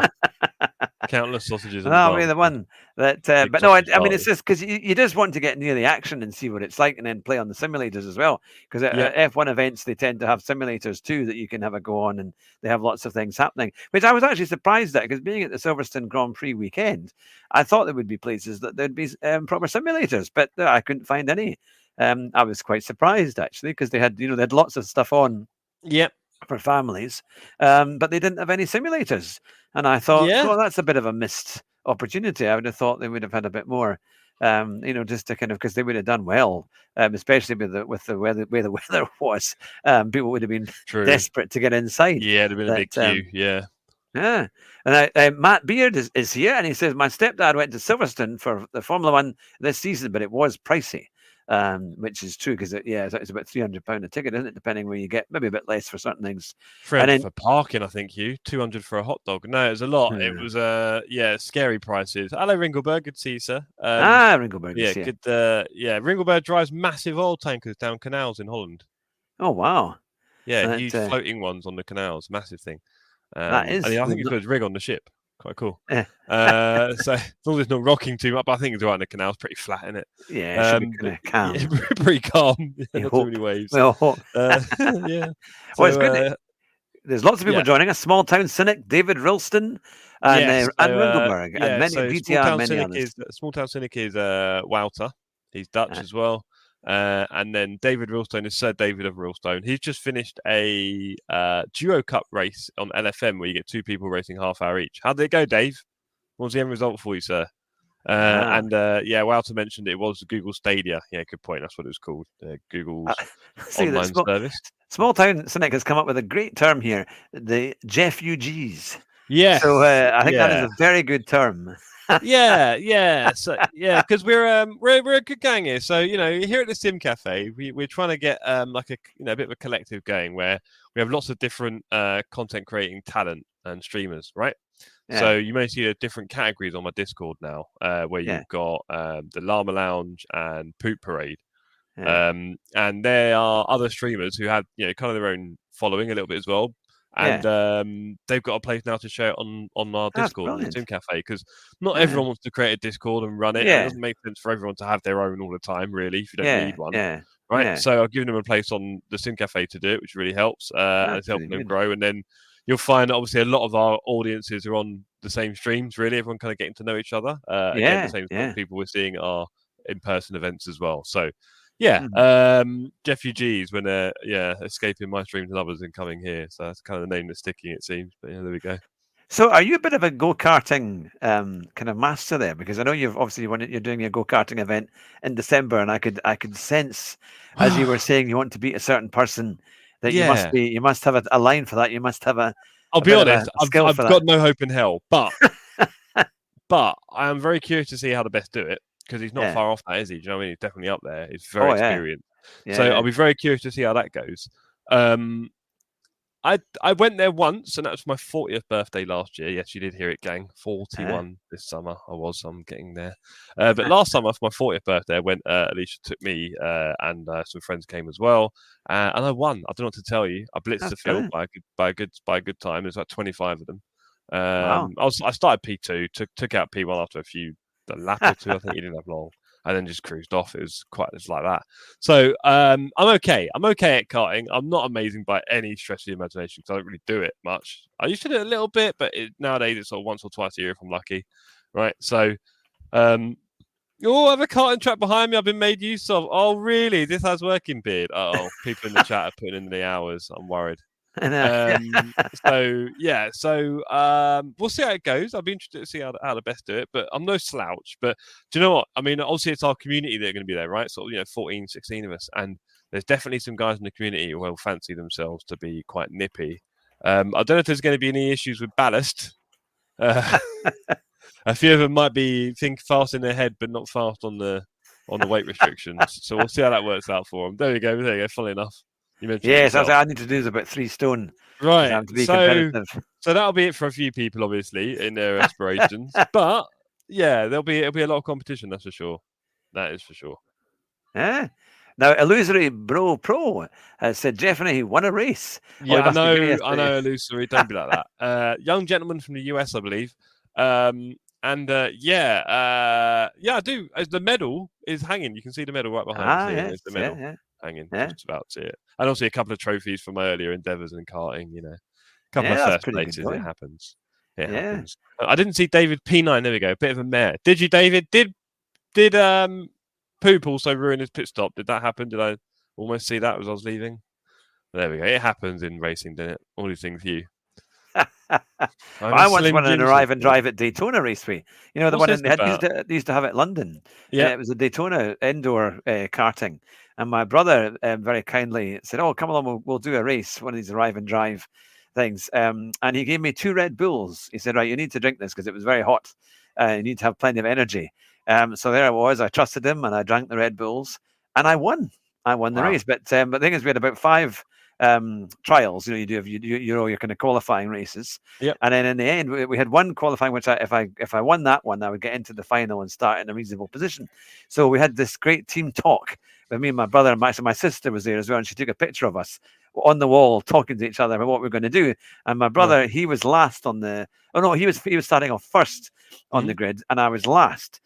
Countless sausages. That'll be the one. But no, I mean, it's just because you just want to get near the action and see what it's like, and then play on the simulators as well. Because at F1 events, they tend to have simulators too that you can have a go on, and they have lots of things happening, which I was actually surprised at, because being at the Silverstone Grand Prix weekend, I thought there would be places that there'd be proper simulators, but I couldn't find any. I was quite surprised actually, because they had lots of stuff on. Yep. For families, but they didn't have any simulators, and I thought, well, that's a bit of a missed opportunity. I would have thought they would have had a bit more, just to kind of, because they would have done well, especially with the way the weather was. People would have been desperate to get inside. Yeah, it'd have been a big queue. Yeah. And Matt Beard is here, and he says, my stepdad went to Silverstone for the Formula One this season, but it was pricey. which is true because it's about £300 a ticket, isn't it? Depending where you get, maybe a bit less for certain things. And then For parking, I think you 200 for a hot dog. No, it was a lot. It yeah. was scary prices. Hello, Ringleberg. Good to see you, sir. Ringleberg Yeah, is here. good. Ringleberg drives massive oil tankers down canals in Holland. Oh wow! Yeah, And huge floating ones on the canals, massive thing. that is, and I think he's got his rig on the ship. Quite cool. eh, So as long as it's not rocking too much, but I think it's right in the canal. It's pretty flat, isn't it? it should be kind of calm. Yeah, pretty calm. Not hope. too many waves. Well, hope. Yeah. Well, it's good. There's lots of people yeah. joining us. Small Town Cynic, David Rilston, and Ringleberg, and many GTR, and many others. Small Town Cynic is Wouter. He's Dutch as well. And then David Rilstone is Sir David of Rilstone. He's just finished a Duo Cup race on LFM where you get two people racing half hour each. How did it go, Dave? What was the end result for you, sir? Wouter mentioned it was Google Stadia. Yeah, good point. That's what it was called. Google's online service. Small Town Cynic has come up with a great term here, the Jeff UGs. Yeah. So I think that is a very good term. So because we're a good gang here. So here at the Sim Cafe, we're trying to get a bit of a collective going where we have lots of different content creating talent and streamers, right? Yeah. So you may see the different categories on my Discord now, where you've got the Llama Lounge and Poop Parade. Yeah. And there are other streamers who have kind of their own following a little bit as well. And they've got a place now to share it on our Discord, on the Sim Cafe, because not everyone wants to create a Discord and run it. It doesn't make sense for everyone to have their own all the time, really, if you don't need one. Right? Yeah. So I've given them a place on the Sim Cafe to do it, which really helps. And it's helping them grow. And then you'll find that obviously a lot of our audiences are on the same streams, really. Everyone kind of getting to know each other. Again, the same sort of people we're seeing are in-person events as well. So Jeff UGs when they're escaping my streams and others and coming here. So that's kind of the name that's sticking, it seems. But there we go. So are you a bit of a go-karting kind of master there? Because I know you're doing your go-karting event in December, and I could sense as you were saying you want to beat a certain person that you must have a line for that. You must have a. I'll be honest, I've got no hope in hell, but I am very curious to see how the best do it. Because he's not far off that, is he? Do you know what I mean? He's definitely up there. He's very experienced. I'll be very curious to see how that goes. I went there once, and that was my 40th birthday last year. Yes, you did hear it, gang. 41 this summer. I'm getting there. But last summer, for my 40th birthday, I went. Alicia took me, and some friends came as well. And I won. I don't know what to tell you. I blitzed the field by a good time. There's like 25 of them. Wow. I started P2, took out P1 after a lap or two. I think he didn't have long, and then just cruised off. It was like that. So I'm okay. I'm okay at karting. I'm not amazing by any stretch of the imagination because I don't really do it much. I used to do it a little bit, but nowadays it's sort of once or twice a year if I'm lucky. Right. So I have a karting track behind me. I've been made use of. Oh, really? This has working, beard. Oh, people in the chat are putting in the hours. I'm worried. So we'll see how it goes. I'll be interested to see how the best do it, but I'm no slouch. But do you know what I mean? Obviously it's our community that are going to be there, right? So 14 16 of us, and there's definitely some guys in the community who will fancy themselves to be quite nippy. I don't know if there's going to be any issues with ballast. A few of them might be think fast in their head but not fast on the weight restrictions, so we'll see how that works out for them. There you go, funny enough. Yes, I need to do is about 3 stone. Right. To be competitive. So that'll be it for a few people, obviously, in their aspirations. But it'll be a lot of competition, that's for sure. That is for sure. Yeah. Now, Illusory Bro Pro has said Jeffrey he won a race. Yeah, I know, Illusory. Don't be like that. Young gentleman from the US, I believe. I do. As the medal is hanging, you can see the medal right behind us. There's the medal. Hanging, just about to see it, and also a couple of trophies from my earlier endeavours in karting. A couple of first places. It happens. It happens. I didn't see David P9. There we go. Bit of a mare. Did you, David? Did Poop also ruin his pit stop? Did that happen? Did I almost see that as I was leaving? There we go. It happens in racing, doesn't it? All these things, you. I once won an arrive and drive at Daytona Raceway. The What's one they used to have at London. Yeah, it was a Daytona indoor karting, and my brother very kindly said, "Oh, come along, we'll do a race, one of these arrive and drive things." And he gave me 2 Red Bulls. He said, "Right, you need to drink this because it was very hot. You need to have plenty of energy." So there I was. I trusted him, and I drank the Red Bulls. and I won. I won the Wow. race. But the thing is, we had about 5 trials. You know, you do have your kind of qualifying races, Yep. and then in the end, we had one qualifying, which if I won that one, I would get into the final and start in a reasonable position. So we had this great team talk with me and my brother, and my sister was there as well, and she took a picture of us on the wall talking to each other about what we are going to do. And my brother, he was last on the. Oh no, he was starting off first on the grid, and I was last.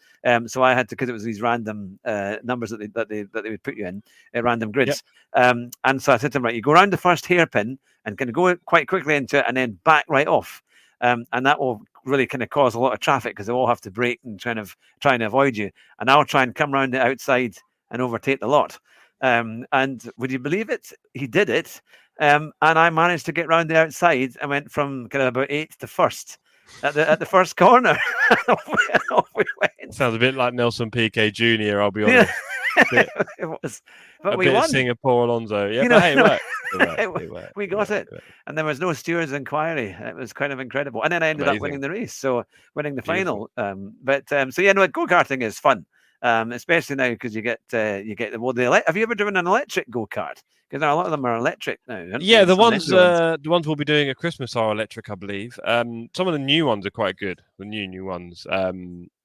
So I had to, because it was these random numbers that they would put you in, random grids. Yep. And so I said to him, right, you go around the first hairpin and can go quite quickly into it and then back right off. And that will really kind of cause a lot of traffic because they all have to brake and trying to avoid you. And I'll try and come around the outside and overtake the lot. And would you believe it? He did it. And I managed to get round the outside and went from kind of about 8th to 1st. At the first corner. Off we went. Sounds a bit like Nelson Piquet Jr., I'll be honest. It was, but we bit won. Of Singapore Alonso. Yeah, but hey, it worked. We got it. And there was no stewards inquiry. It was kind of incredible. And then I ended up winning the race, so winning the final. So yeah, no, go-karting is fun. Especially now because you get have you ever driven an electric go-kart? Because a lot of them are electric now. Yeah, the ones we'll be doing at Christmas are electric, I believe. Some of the new ones are quite good. The new ones.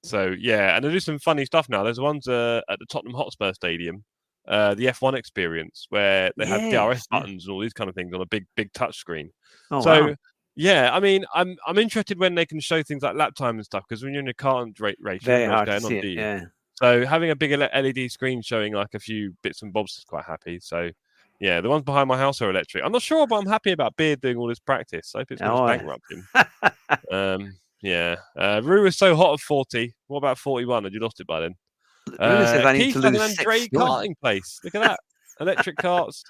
So yeah, and they do some funny stuff now. There's ones at the Tottenham Hotspur Stadium, the F1 experience, where they have DRS buttons and all these kind of things on a big touch screen. Oh, so wow. Yeah, I mean, I'm interested when they can show things like lap time and stuff, because when you're in a kart race, very hard to see it. Yeah. So having a big LED screen showing like a few bits and bobs is quite happy. So yeah, the ones behind my house are electric. I'm not sure, but I'm happy about Beard doing all this practice. I hope it's going to bankrupt him. Yeah. Rue was so hot at 40. What about 41? Had you lost it by then? Rue says I need to lose an Andre karting place. Look at that. Electric karts.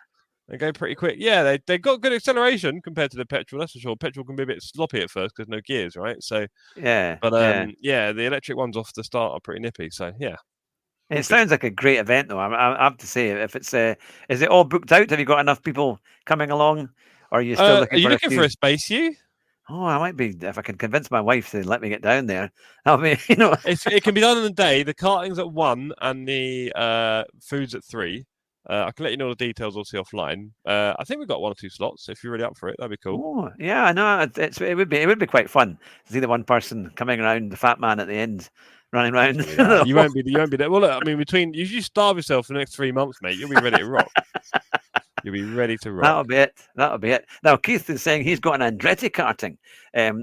They go pretty quick. Yeah, they got good acceleration compared to the petrol, that's for sure. Petrol can be a bit sloppy at first because no gears, right? So yeah. But yeah, the electric ones off the start are pretty nippy. So yeah. It sounds like a great event, though. I have to say, if it's is it all booked out? Have you got enough people coming along, or are you still looking for a space? You? Oh, I might be if I can convince my wife to let me get down there. I mean, it can be done in the day. The karting's at 1 and the food's at 3. I can let you know the details obviously offline. I think we've got 1 or 2 slots. If you're really up for it, that'd be cool. Oh, yeah, I know. It would be quite fun to see the one person coming around, the fat man at the end, running around. You won't be there. Well, look, I mean, you starve yourself for the next 3 months, mate. You'll be ready to rock. You'll be ready to rock. That'll be it. Now, Keith is saying he's got an Andretti karting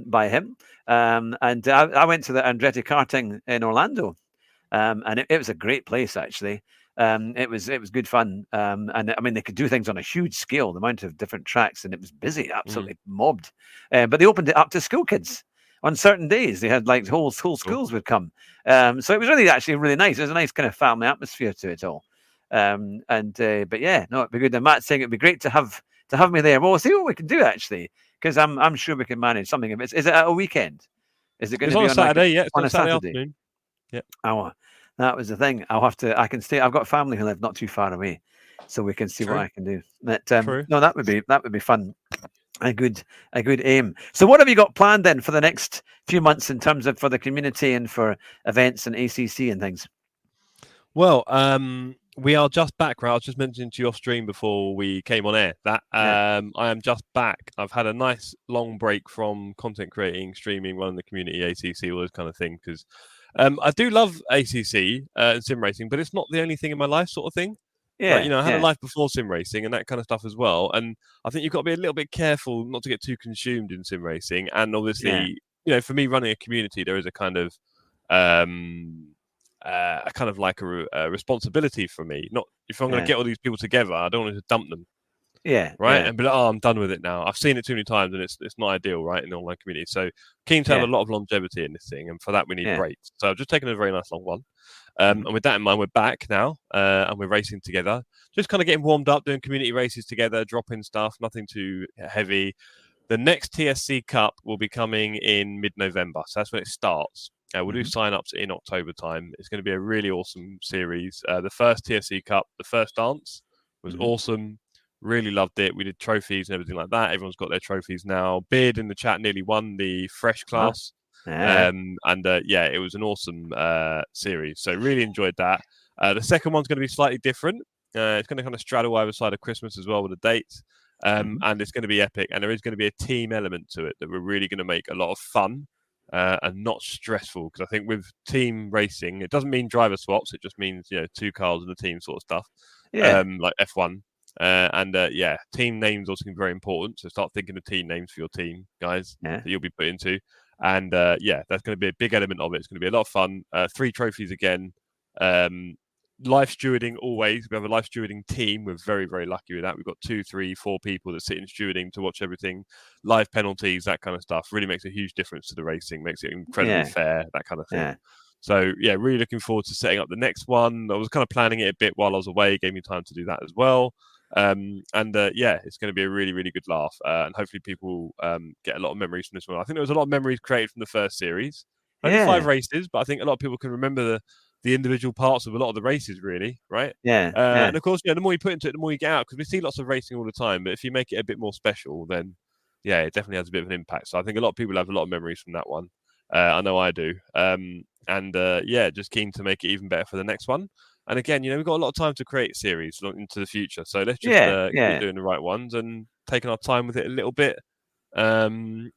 by him. And I went to the Andretti karting in Orlando. And it was a great place, actually. It was good fun. And I mean, they could do things on a huge scale, the amount of different tracks, and it was busy, absolutely mobbed. But they opened it up to school kids. On certain days, they had like whole schools would come. So it was actually really nice. It was a nice kind of family atmosphere to it all. But yeah, no, it'd be good. And Matt's saying it'd be great to have me there. Well, we'll see what we can do actually, because I'm sure we can manage something. Is it at a weekend? Is it going to be on a Saturday? Yeah, on a Saturday afternoon. Yeah. Oh, that was the thing. I can stay. I've got family who live not too far away, so we can see what I can do. But no, that would be fun. A good aim. So what have you got planned then for the next few months in terms of for the community and for events and ACC and things? Well, we are just back, right? I was just mentioning to you off stream before we came on air that I am just back. I've had a nice long break from content creating, streaming, running the community, ACC, all those kind of things, because I do love ACC and sim racing, but it's not the only thing in my life, sort of thing. Yeah, like, I had a life before sim racing and that kind of stuff as well. And I think you've got to be a little bit careful not to get too consumed in sim racing. And obviously, for me running a community, there is a kind of a responsibility for me. Not if I'm going to get all these people together, I don't want to dump them. Yeah. Right. And be like, I'm done with it now. I've seen it too many times and it's not ideal, right, in the online community. So keen to have a lot of longevity in this thing, and for that we need breaks. So I've just taken a very nice long one. And with that in mind, we're back now and we're racing together. Just kind of getting warmed up, doing community races together, dropping stuff, nothing too heavy. The next TSC Cup will be coming in mid-November. So that's when it starts. We'll do sign-ups in October time. It's going to be a really awesome series. The first TSC Cup, the first dance, was awesome. Really loved it. We did trophies and everything like that. Everyone's got their trophies now. Beard in the chat nearly won the fresh class. It was an awesome series. So really enjoyed that. The second one's going to be slightly different. It's going to kind of straddle either side of Christmas as well with the dates. And it's going to be epic. And there is going to be a team element to it that we're really going to make a lot of fun and not stressful. Because I think with team racing, it doesn't mean driver swaps. It just means, two cars in the team sort of stuff, like F1. Team names also can be very important. So start thinking of team names for your team, guys, that you'll be put into. And that's going to be a big element of it. It's going to be a lot of fun. 3 trophies again. Live stewarding always. We have a live stewarding team. We're very, very lucky with that. We've got 2, 3, 4 people that sit in stewarding to watch everything. Live penalties, that kind of stuff. Really makes a huge difference to the racing. Makes it incredibly fair, that kind of thing. Yeah. So, really looking forward to setting up the next one. I was kind of planning it a bit while I was away. Gave me time to do that as well. It's going to be a really, really good laugh. And hopefully people get a lot of memories from this one. I think there was a lot of memories created from the first series. Only 5 races, but I think a lot of people can remember the individual parts of a lot of the races, really, right? And of course, the more you put into it, the more you get out, because we see lots of racing all the time. But if you make it a bit more special, then it definitely has a bit of an impact. So I think a lot of people have a lot of memories from that one. I know I do. Just keen to make it even better for the next one. And again, we've got a lot of time to create series into the future. So let's just keep doing the right ones and taking our time with it a little bit. That's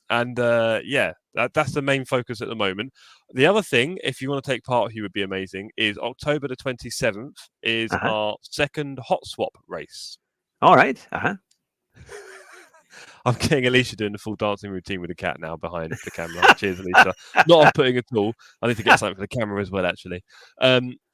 the main focus at the moment. The other thing, if you want to take part, Hugh, would be amazing, is October the 27th is our second hot swap race. All right. I'm getting Alicia doing the full dancing routine with the cat now behind the camera. Cheers, Alicia. Not off-putting at all. I need to get something for the camera as well, actually.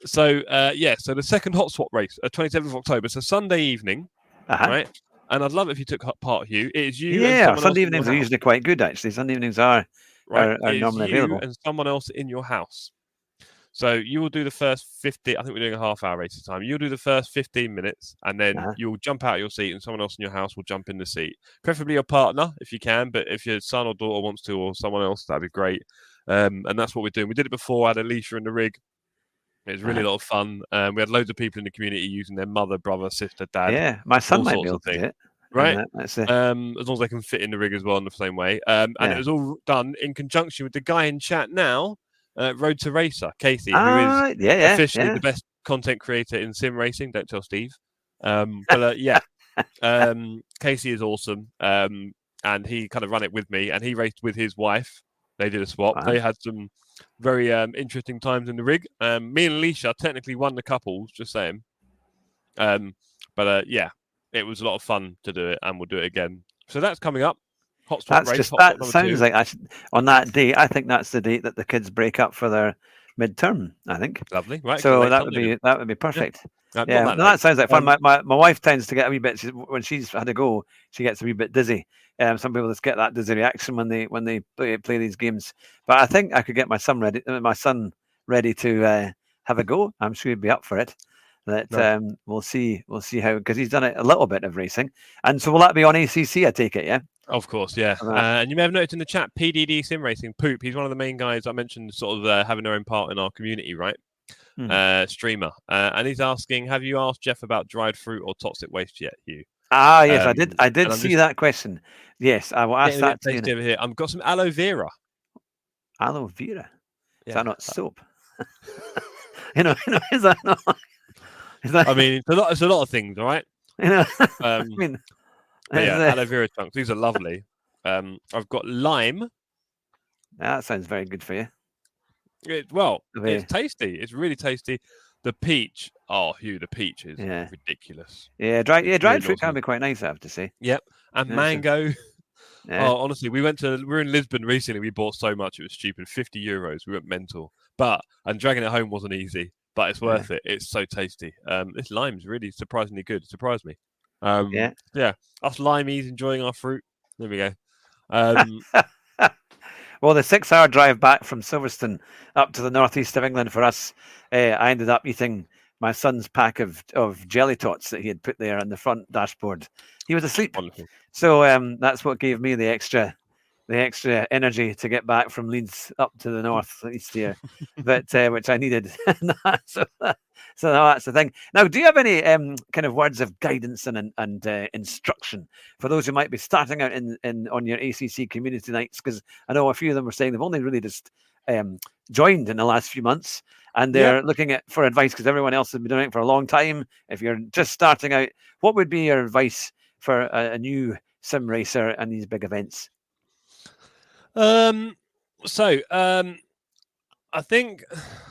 So the second hot swap race, 27th of October, so Sunday evening, right? And I'd love it if you took part, Hugh. It is you. Yeah, Sunday evenings are usually quite good, actually. Sunday evenings are normally available. And someone else in your house. So you will do the first 50. I think we're doing a half-hour race this time. You'll do the first 15 minutes, and then you'll jump out of your seat, and someone else in your house will jump in the seat. Preferably your partner, if you can. But if your son or daughter wants to, or someone else, that'd be great. And that's what we're doing. We did it before. I had Alicia in the rig. It was really a lot of fun. We had loads of people in the community using their mother, brother, sister, dad. Yeah, my son might be able to do it. Right? As long as they can fit in the rig as well in the same way. And it was all done in conjunction with the guy in chat now, Road to Racer, Casey, who is officially the best content creator in sim racing. Don't tell Steve. Casey is awesome. And he kind of ran it with me, and he raced with his wife. They did a swap. They had some very interesting times in the rig. Me and Alicia technically won the couples, just saying. It was a lot of fun to do it, and we'll do it again. So that's coming up. Hot swap race. That sounds like on that day. I think that's the date that the kids break up for their midterm. I think. Lovely, right? So that would be perfect. That sounds like fun. My wife tends to get a wee bit when she's had a go. She gets a wee bit dizzy. Some people just get that dizzy reaction when they play these games. But I think I could get my son ready to have a go. I'm sure he'd be up for it. We'll see how, because he's done a little bit of racing. And so will that be on ACC? I take it, yeah. Of course, yeah. And you may have noticed in the chat, PDD Sim Racing, Poop. He's one of the main guys I mentioned, sort of having their own part in our community, right? Streamer, and he's asking, have you asked Jeff about dried fruit or toxic waste yet, Hugh? Yes, I did see that question. Yes, I will ask that to you. Over here. I've got some aloe vera. Aloe vera? Is that not soap? Is that not? I mean, it's a lot of things, all right? I mean, aloe vera chunks. These are lovely. I've got lime. That sounds very good for you. It's tasty. It's really tasty. The peach. Oh, Hugh, the peach is ridiculous. Yeah, dried fruit can be quite nice, I have to say. Yep. And mango. Oh, honestly, we were in Lisbon recently. We bought so much, it was stupid. €50. We went mental. And dragging it home wasn't easy, but it's worth it. It's so tasty. This lime's really surprisingly good. It surprised me. Us limeys enjoying our fruit. There we go. Well, the 6-hour drive back from Silverstone up to the northeast of England for us, I ended up eating my son's pack of jelly tots that he had put there on the front dashboard. He was asleep. Wonderful. So that's what gave me the extra energy to get back from Leeds up to the northeast here, which I needed. So that's the thing. Now, do you have any kind of words of guidance and instruction for those who might be starting out on your ACC community nights? Because I know a few of them were saying they've only really just joined in the last few months, and they're looking for advice because everyone else has been doing it for a long time. If you're just starting out, what would be your advice for a new sim racer and these big events? I think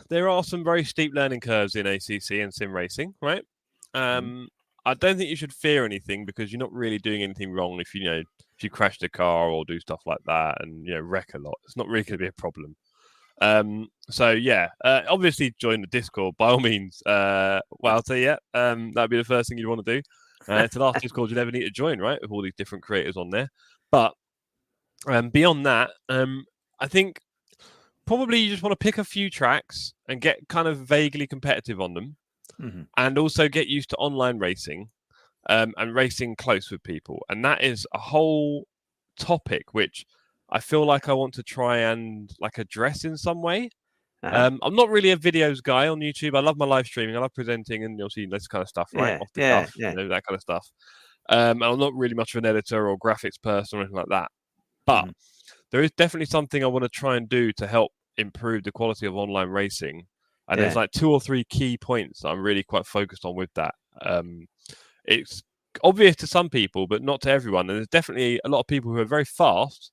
there are some very steep learning curves in ACC and sim racing, right? I don't think you should fear anything because you're not really doing anything wrong if you crash the car or do stuff like that and wreck a lot. It's not really going to be a problem. Obviously join the Discord by all means. I'll tell you, that'd be the first thing you'd want to do. It's the last Discord you'd ever need to join, right? With all these different creators on there. But beyond that, I think probably you just want to pick a few tracks and get kind of vaguely competitive on them, and also get used to online racing and racing close with people. And that is a whole topic which I feel like I want to try and address in some way. I'm not really a videos guy on YouTube. I love my live streaming. I love presenting and you'll see this kind of stuff, right? Off the cuff, that kind of stuff. And I'm not really much of an editor or graphics person or anything like that. But there is definitely something I want to try and do to help improve the quality of online racing. And there's 2 or 3 key points that I'm really quite focused on with that. It's obvious to some people, but not to everyone. And there's definitely a lot of people who are very fast,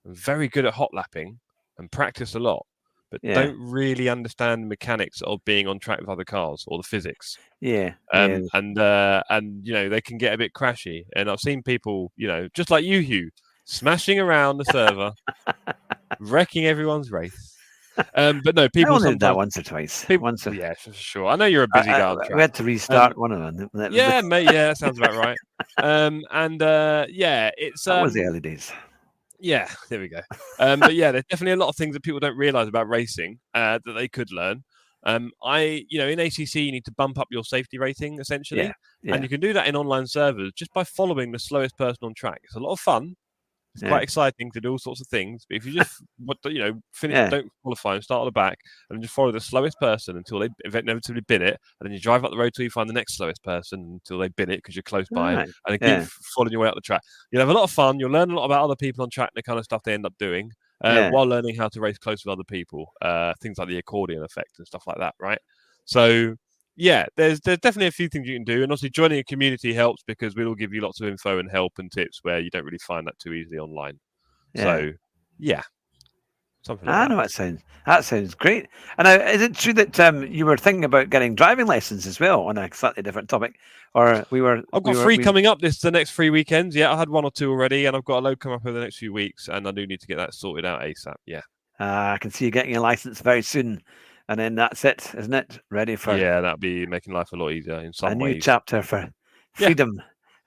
very good at hot lapping and practice a lot, but don't really understand the mechanics of being on track with other cars or the physics. And they can get a bit crashy. And I've seen people, just like you, Hugh, smashing around the server, wrecking everyone's race. But no, people sometimes that once or twice. Yeah, for sure. I know you're a busy guy on track. We had to restart one of them. Mate. Yeah, that sounds about right. It's that was the early days. Yeah, there we go. But yeah, there's definitely a lot of things that people don't realize about racing that they could learn. In ACC, you need to bump up your safety rating essentially, and you can do that in online servers just by following the slowest person on track. It's a lot of fun. It's quite exciting to do all sorts of things. But if you just, finish, don't qualify and start at the back and just follow the slowest person until they inevitably bin it, and then you drive up the road till you find the next slowest person until they bin it because you're close by, and then keep following your way up the track. You'll have a lot of fun. You'll learn a lot about other people on track and the kind of stuff they end up doing while learning how to race close with other people. Things like the accordion effect and stuff like that, right? So, yeah, there's definitely a few things you can do. And obviously joining a community helps because we'll give you lots of info and help and tips where you don't really find that too easily online. So, something like that. I know that sounds great. And is it true that you were thinking about getting driving lessons as well on a slightly different topic? Or I've got 3 coming up the next 3 weekends. Yeah, I had 1 or 2 already, and I've got a load coming up over the next few weeks, and I do need to get that sorted out ASAP. Yeah. I can see you getting a license very soon. And then that's it, isn't it? Ready for that'd be making life a lot easier in some ways. A new chapter for freedom.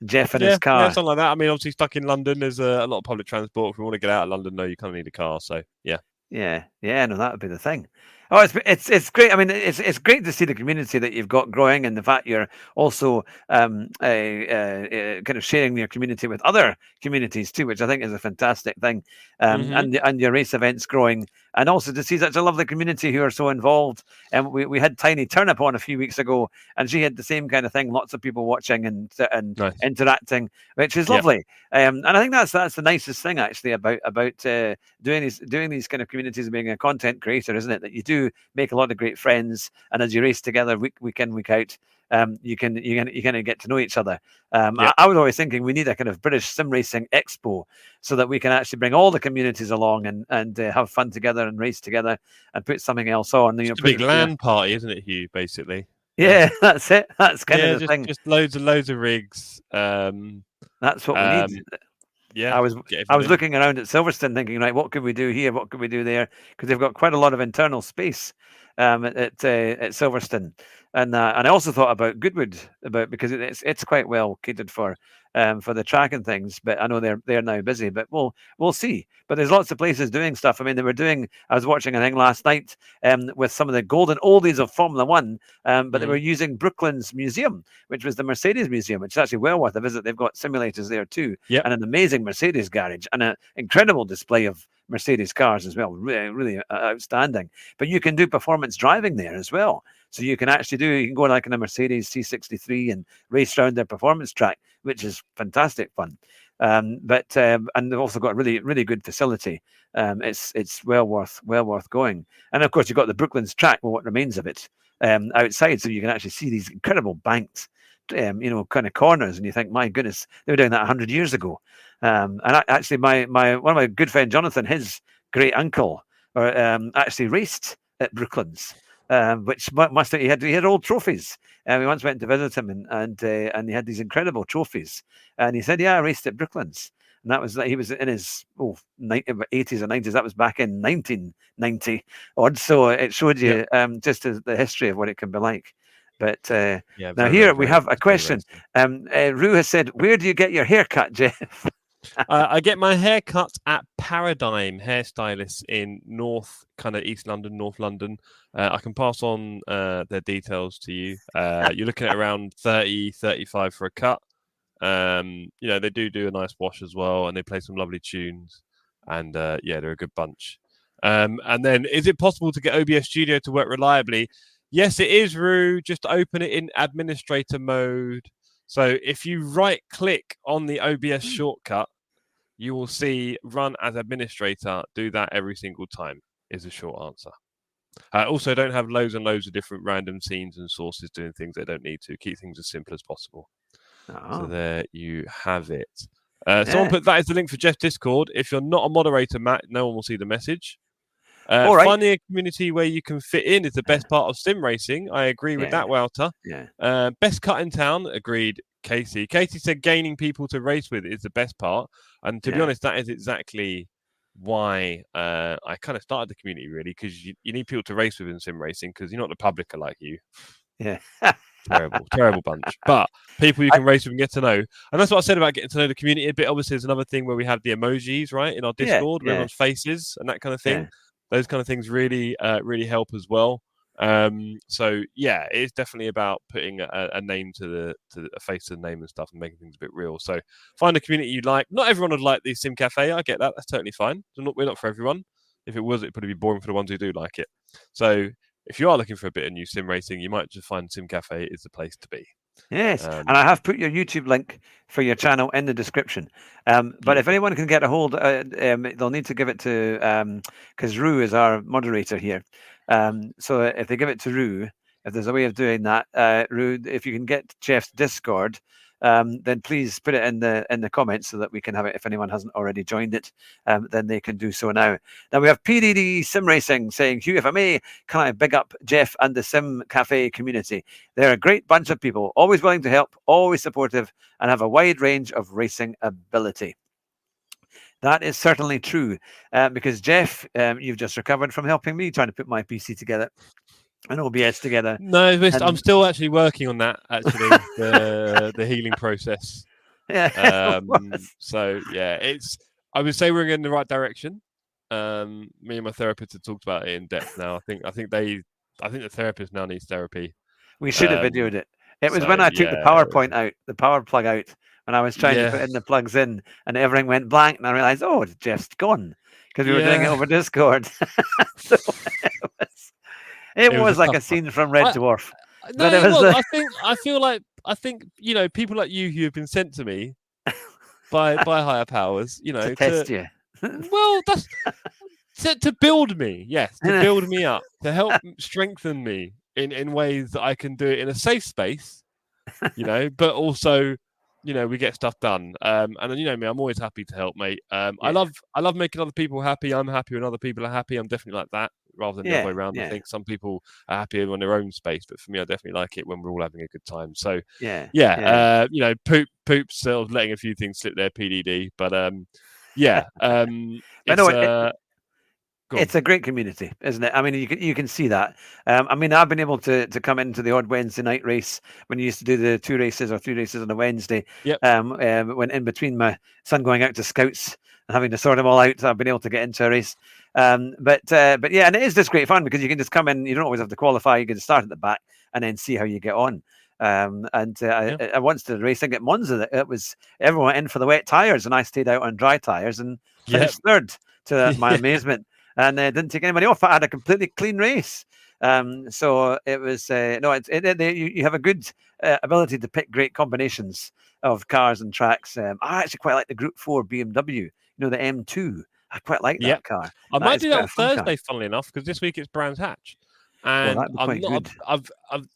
Jeff and his car. Yeah, something like that. I mean, obviously stuck in London, there's a lot of public transport. If we want to get out of London, you kind of need a car. So yeah. No, that would be the thing. Oh, it's great. I mean, it's great to see the community that you've got growing, and the fact you're also kind of sharing your community with other communities too, which I think is a fantastic thing. And your race events growing, and also to see such a lovely community who are so involved. And we had Tiny Turnip on a few weeks ago, and she had the same kind of thing. Lots of people watching and nice. Interacting, which is lovely. And I think that's the nicest thing actually about doing these kind of communities and being a content creator, isn't it? That you do make a lot of great friends, and as you race together week in, week out, you kind of get to know each other. I was always thinking we need a kind of British sim racing expo so that we can actually bring all the communities along and have fun together and race together and put something else on. It's a big LAN party, isn't it, Hugh? Basically. Yeah, that's it. That's kind of the thing. Just loads of rigs. That's what we need. Yeah, I was looking around at Silverstone thinking, right, what could we do here? What could we do there? Because they've got quite a lot of internal space at Silverstone, and I also thought about Goodwood because it's quite well catered for the track and things. But I know they're now busy, but we'll see. But there's lots of places doing stuff. I mean, I was watching a thing last night with some of the golden oldies of Formula One, but they were using Brooklyn's museum, which was the Mercedes Museum, which is actually well worth a visit. They've got simulators there too, and an amazing Mercedes garage and an incredible display of Mercedes cars as well. Really, really outstanding. But you can do performance driving there as well. So you can go like in a Mercedes C63 and race around their performance track, which is fantastic fun. And they've also got a really, really good facility. It's well worth going. And of course, you've got the Brooklands track, well, what remains of it, outside, so you can actually see these incredible banked, kind of corners, and you think, my goodness, they were doing that 100 years ago. Actually, my one of my good friend Jonathan, his great uncle, actually raced at Brooklands, which must have, he had old trophies. We once went to visit him, and he had these incredible trophies. And he said, "Yeah, I raced at Brooklands." And that was, he was in his 80s or 90s. That was back in 1990 odd. So it showed you just the history of what it can be like. But now here we have a question. Rue has said, "Where do you get your haircut, Jeff?" I get my hair cut at Paradigm Hairstylists in East London, North London. I can pass on their details to you. You're looking at around 30, 35 for a cut. They do a nice wash as well, and they play some lovely tunes. And they're a good bunch. And then, is it possible to get OBS Studio to work reliably? Yes, it is, Rue. Just open it in administrator mode. So if you right-click on the OBS shortcut, you will see run as administrator. Do that every single time is a short answer. Also, don't have loads and loads of different random scenes and sources doing things they don't need to. Keep things as simple as possible. So there you have it. Someone put that as the link for Jeff's Discord. If you're not a moderator, Matt, no one will see the message. Right. Finding a community where you can fit in is the best part of sim racing. I agree with that, Walter. Best cut in town, agreed, Casey. Casey said gaining people to race with is the best part. And to be honest, that is exactly why I kind of started the community, really, because you need people to race with in sim racing, because you're not the public are like you. Yeah. Terrible bunch. But people you can race with and get to know. And that's what I said about getting to know the community a bit. Obviously, there's another thing where we have the emojis, right, in our Discord, with everyone's faces and that kind of thing. Yeah. Those kind of things really help as well. It's definitely about putting a name to a face to the name and stuff, and making things a bit real. So find a community you like. Not everyone would like the Sim Cafe. I get that. That's totally fine. We're not for everyone. If it was, it'd probably be boring for the ones who do like it. So if you are looking for a bit of new sim racing, you might just find Sim Cafe is the place to be. Yes, and I have put your YouTube link for your channel in the description. But if anyone can get a hold, they'll need to give it to, because Rue is our moderator here. So if they give it to Rue, if there's a way of doing that, Rue, if you can get Jeff's Discord, then please put it in the comments so that we can have it. If anyone hasn't already joined it, then they can do so now. Now we have PDD Sim Racing saying, "Hugh, if I may, can I big up Jeff and the Sim Cafe community? They're a great bunch of people, always willing to help, always supportive, and have a wide range of racing ability." That is certainly true, because Jeff, you've just recovered from helping me trying to put my PC together and OBS together. No, I'm still actually working on that. Actually, the healing process. Yeah. I would say we're in the right direction. Me and my therapist have talked about it in depth now. I think the therapist now needs therapy. We should have videoed it. It was when I took the power plug out, when I was trying to put in the plugs in, and everything went blank, and I realized, Jeff's gone, because we were doing it over Discord. So it was like a scene from Red Dwarf. No, it was. I think people like you who have been sent to me by higher powers, to test you. Well, that's to build me, to build me up, to help strengthen me in ways that I can do it in a safe space, but also, we get stuff done. And me, I'm always happy to help, mate. I love making other people happy. I'm happy when other people are happy. I'm definitely like that, rather than the other way around. I think some people are happier in their own space, but for me, I definitely like it when we're all having a good time. So Poop's sort of letting a few things slip there, PDD, but it's a great community, isn't it? I mean, you can see that. I've been able to come into the odd Wednesday night race when you used to do the 2 races or 3 races on a Wednesday. Yep. When in between my son going out to scouts and having to sort them all out, I've been able to get into a race. But and it is just great fun, because you can just come in. You don't always have to qualify. You can start at the back and then see how you get on. I once did a racing at Monza. It was everyone went in for the wet tires, and I stayed out on dry tires and finished third, to my amazement. And didn't take anybody off. I had a completely clean race. So it was no, you have a good ability to pick great combinations of cars and tracks. I actually quite like the Group 4 BMW. You know, the M2. I quite like Yeah, that car. I That might is do that quite a on fun car. Thursday, funnily enough, because this week it's Brands Hatch. Well, And that'd be I'm quite not, good.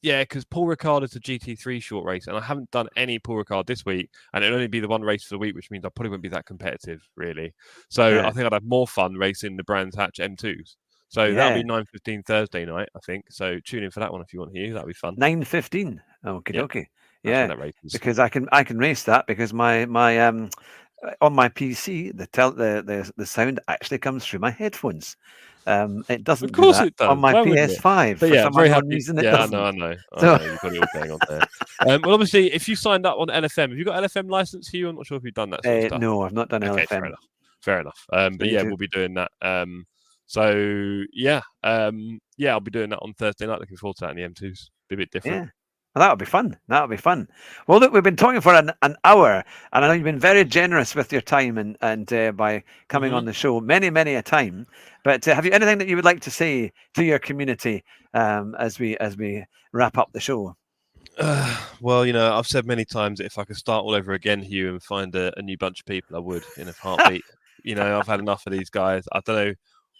yeah, because Paul Ricard's a GT3 short race, and I haven't done any Paul Ricard this week, and it'll only be the one race for the week, which means I probably won't be that competitive, really. So Yeah. I think I'd have more fun racing the Brands Hatch M2s. So that'll Yeah. be 9:15 Thursday night, I think. So tune in for that one if you want to hear. That'll be fun. 9:15. Okay, Yeah, dokie. that's when Yeah, that race is. because I can race that because my on my PC the sound actually comes through my headphones. It Of doesn't do course that it on does. my Why wouldn't it? PS5 But for yeah, some very unknown happy. reason. It Yeah, I know, doesn't. I So know. You've got it all going on there. Well, obviously, if you signed up on LFM, have you got LFM license, Hugh? I'm not sure if you've done that sort of stuff. no, I've not done Okay, fair LFM. enough. Fair enough. So But you yeah, do. we'll be doing that. So yeah, yeah, I'll be doing that on Thursday night. Looking forward to that in the M2s. Be a bit different. Yeah. Well, that'll be fun. That'll be fun. Well, look, we've been talking for an hour, and I know you've been very generous with your time and by coming hmm on the show many a time. But have you anything that you would like to say to your community as we wrap up the show? Well, I've said many times that if I could start all over again, Hugh, and find a new bunch of people, I would in a heartbeat. I've had enough of these guys. I don't know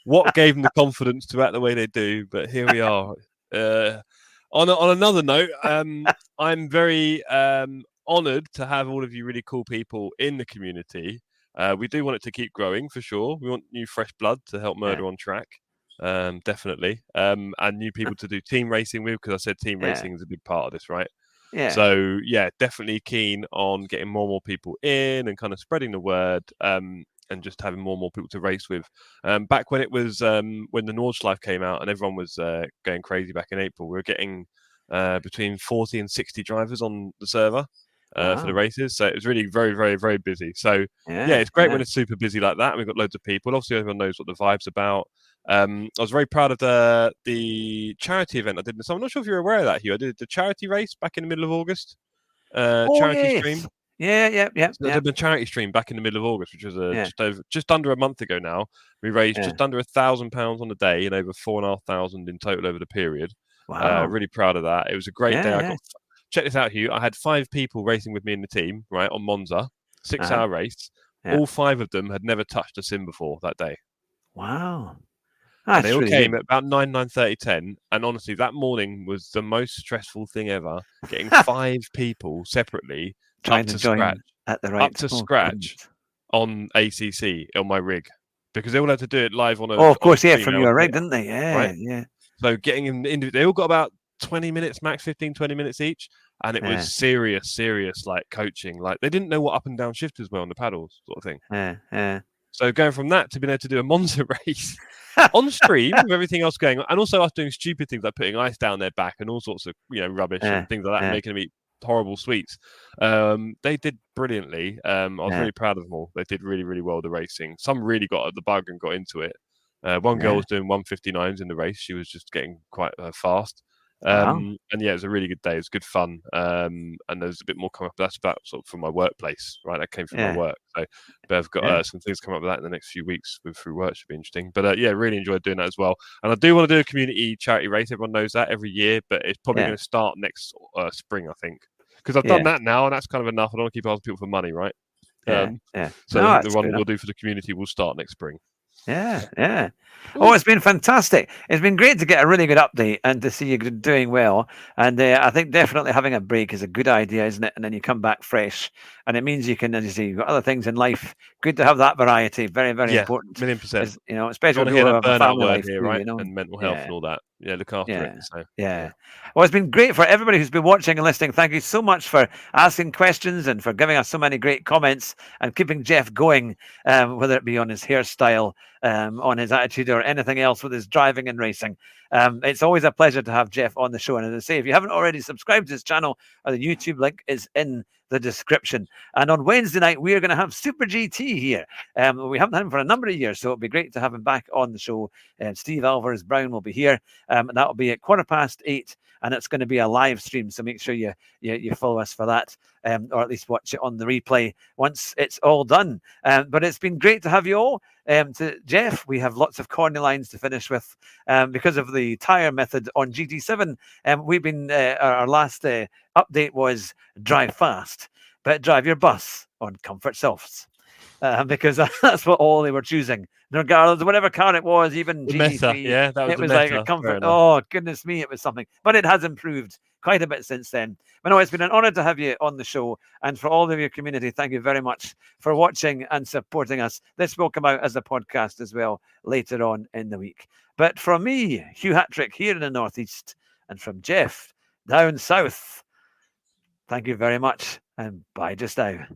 what gave them the confidence to act the way they do, but here we are. On another note, I'm very honoured to have all of you really cool people in the community. We do want it to keep growing for sure. We want new fresh blood to help Yeah, Murder on track. Definitely. And new people to do team racing with, because I said team yeah, racing is a big part of this, right? yeah, So yeah, definitely keen on getting more and more people in and kind of spreading the word, and just having more and more people to race with. Back when it was when the Nordschleife came out and everyone was going crazy back in April, we were getting between 40 and 60 drivers on the server for the wow, races. So it was really very, very, very busy. So yeah, yeah, it's great when yeah. it's super busy like that, and we've got loads of people. Obviously, everyone knows what the vibe's about. I was very proud of the charity event I did. So I'm not sure if you're aware of that, Hugh. I did the charity race back in the middle of August. Oh Charity yes, stream. yeah, yeah, yeah, So I yeah, did a charity stream back in the middle of August, which was yeah, just under a month ago now. We raised yeah. just under £1,000 on the day and over 4,500 in total over the period. Wow, Really proud of that. It was a great day. yeah, I yeah, got check this out, Hugh. I had 5 people racing with me in the team, right, on Monza, 6 hour race. yeah. All 5 of them had never touched a sim before that day. Wow, And they that's all really came good. at about 9:30, 10. And honestly, that morning was the most stressful thing ever. Getting 5 people separately up Trying to to join scratch, at the up right. to Oh scratch goodness. on ACC on my rig, because they all had to do it live on a Oh, of on a course, yeah, stream. from They your say, rig, didn't they? right? Yeah, yeah, So getting them they all got about 20 minutes max, 15, 20 minutes each. And it was yeah, serious like coaching. Like they didn't know what up and down shifters were on the paddles, sort of thing. yeah, yeah. So going from that to being able to do a Monza race on stream with everything else going on, and also us doing stupid things like putting ice down their back and all sorts of rubbish Yeah, and things like that, and yeah, making them eat horrible sweets. They did brilliantly. I was yeah, really proud of them all. They did really, really well with the racing. Some really got at the bug and got into it. One girl yeah. was doing 159s in the race. She was just getting quite fast. Wow. And yeah, it was a really good day. It was good fun. And there's a bit more coming up. That's about sort of from my workplace, right? That came from my Yeah, work. So, but I've got yeah, some things coming up with that in the next few weeks through work. Should be interesting. But yeah, really enjoyed doing that as well. And I do want to do a community charity race. Everyone knows that every year, but it's probably yeah, going to start next spring, I think, because I've done yeah, that now, and that's kind of enough. I don't want to keep asking people for money, right? yeah, yeah. So No, I think the that's one fair enough. we'll do for the community will start next spring. Yeah, yeah. Oh, Cool. it's been fantastic. It's been great to get a really good update and to see you doing well. And I think definitely having a break is a good idea, isn't it? And then you come back fresh, and it means you can, as you say, you've got other things in life. Good to have that variety. Very, very Yeah, important. million%. Is especially Don't want with to hear people who that have a burnout family word life here, too. right? And mental health Yeah. and all that. Yeah, look after it. Yeah, So yeah. yeah. Well, it's been great for everybody who's been watching and listening. Thank you so much for asking questions and for giving us so many great comments and keeping Jeff going, whether it be on his hairstyle, on his attitude, or anything else with his driving and racing. It's always a pleasure to have Jeff on the show. And as I say, if you haven't already subscribed to his channel, the YouTube link is in the description. And on Wednesday night, we are going to have Super GT here. We haven't had him for a number of years, so it'll be great to have him back on the show. Steve Alvarez Brown will be here. And that'll be at 8:15, and it's going to be a live stream. So make sure you follow us for that, or at least watch it on the replay once it's all done. But it's been great to have you all. To Jeff, we have lots of corny lines to finish with because of the tyre method on GT7. We've been our last update was drive fast, but drive your bus on comfort softs. Because that's what all they were choosing, regardless of whatever car it was, even The meta, GT3. yeah, that was It the was like a meta. Fair comfort. enough. Oh, goodness me, it was something. But it has improved quite a bit since then. But no, it's been an honor to have you on the show. And for all of your community, thank you very much for watching and supporting us. This will come out as a podcast as well later on in the week. But from me, Hugh Hatrick here in the Northeast, and from Jeff down south, thank you very much and bye just now.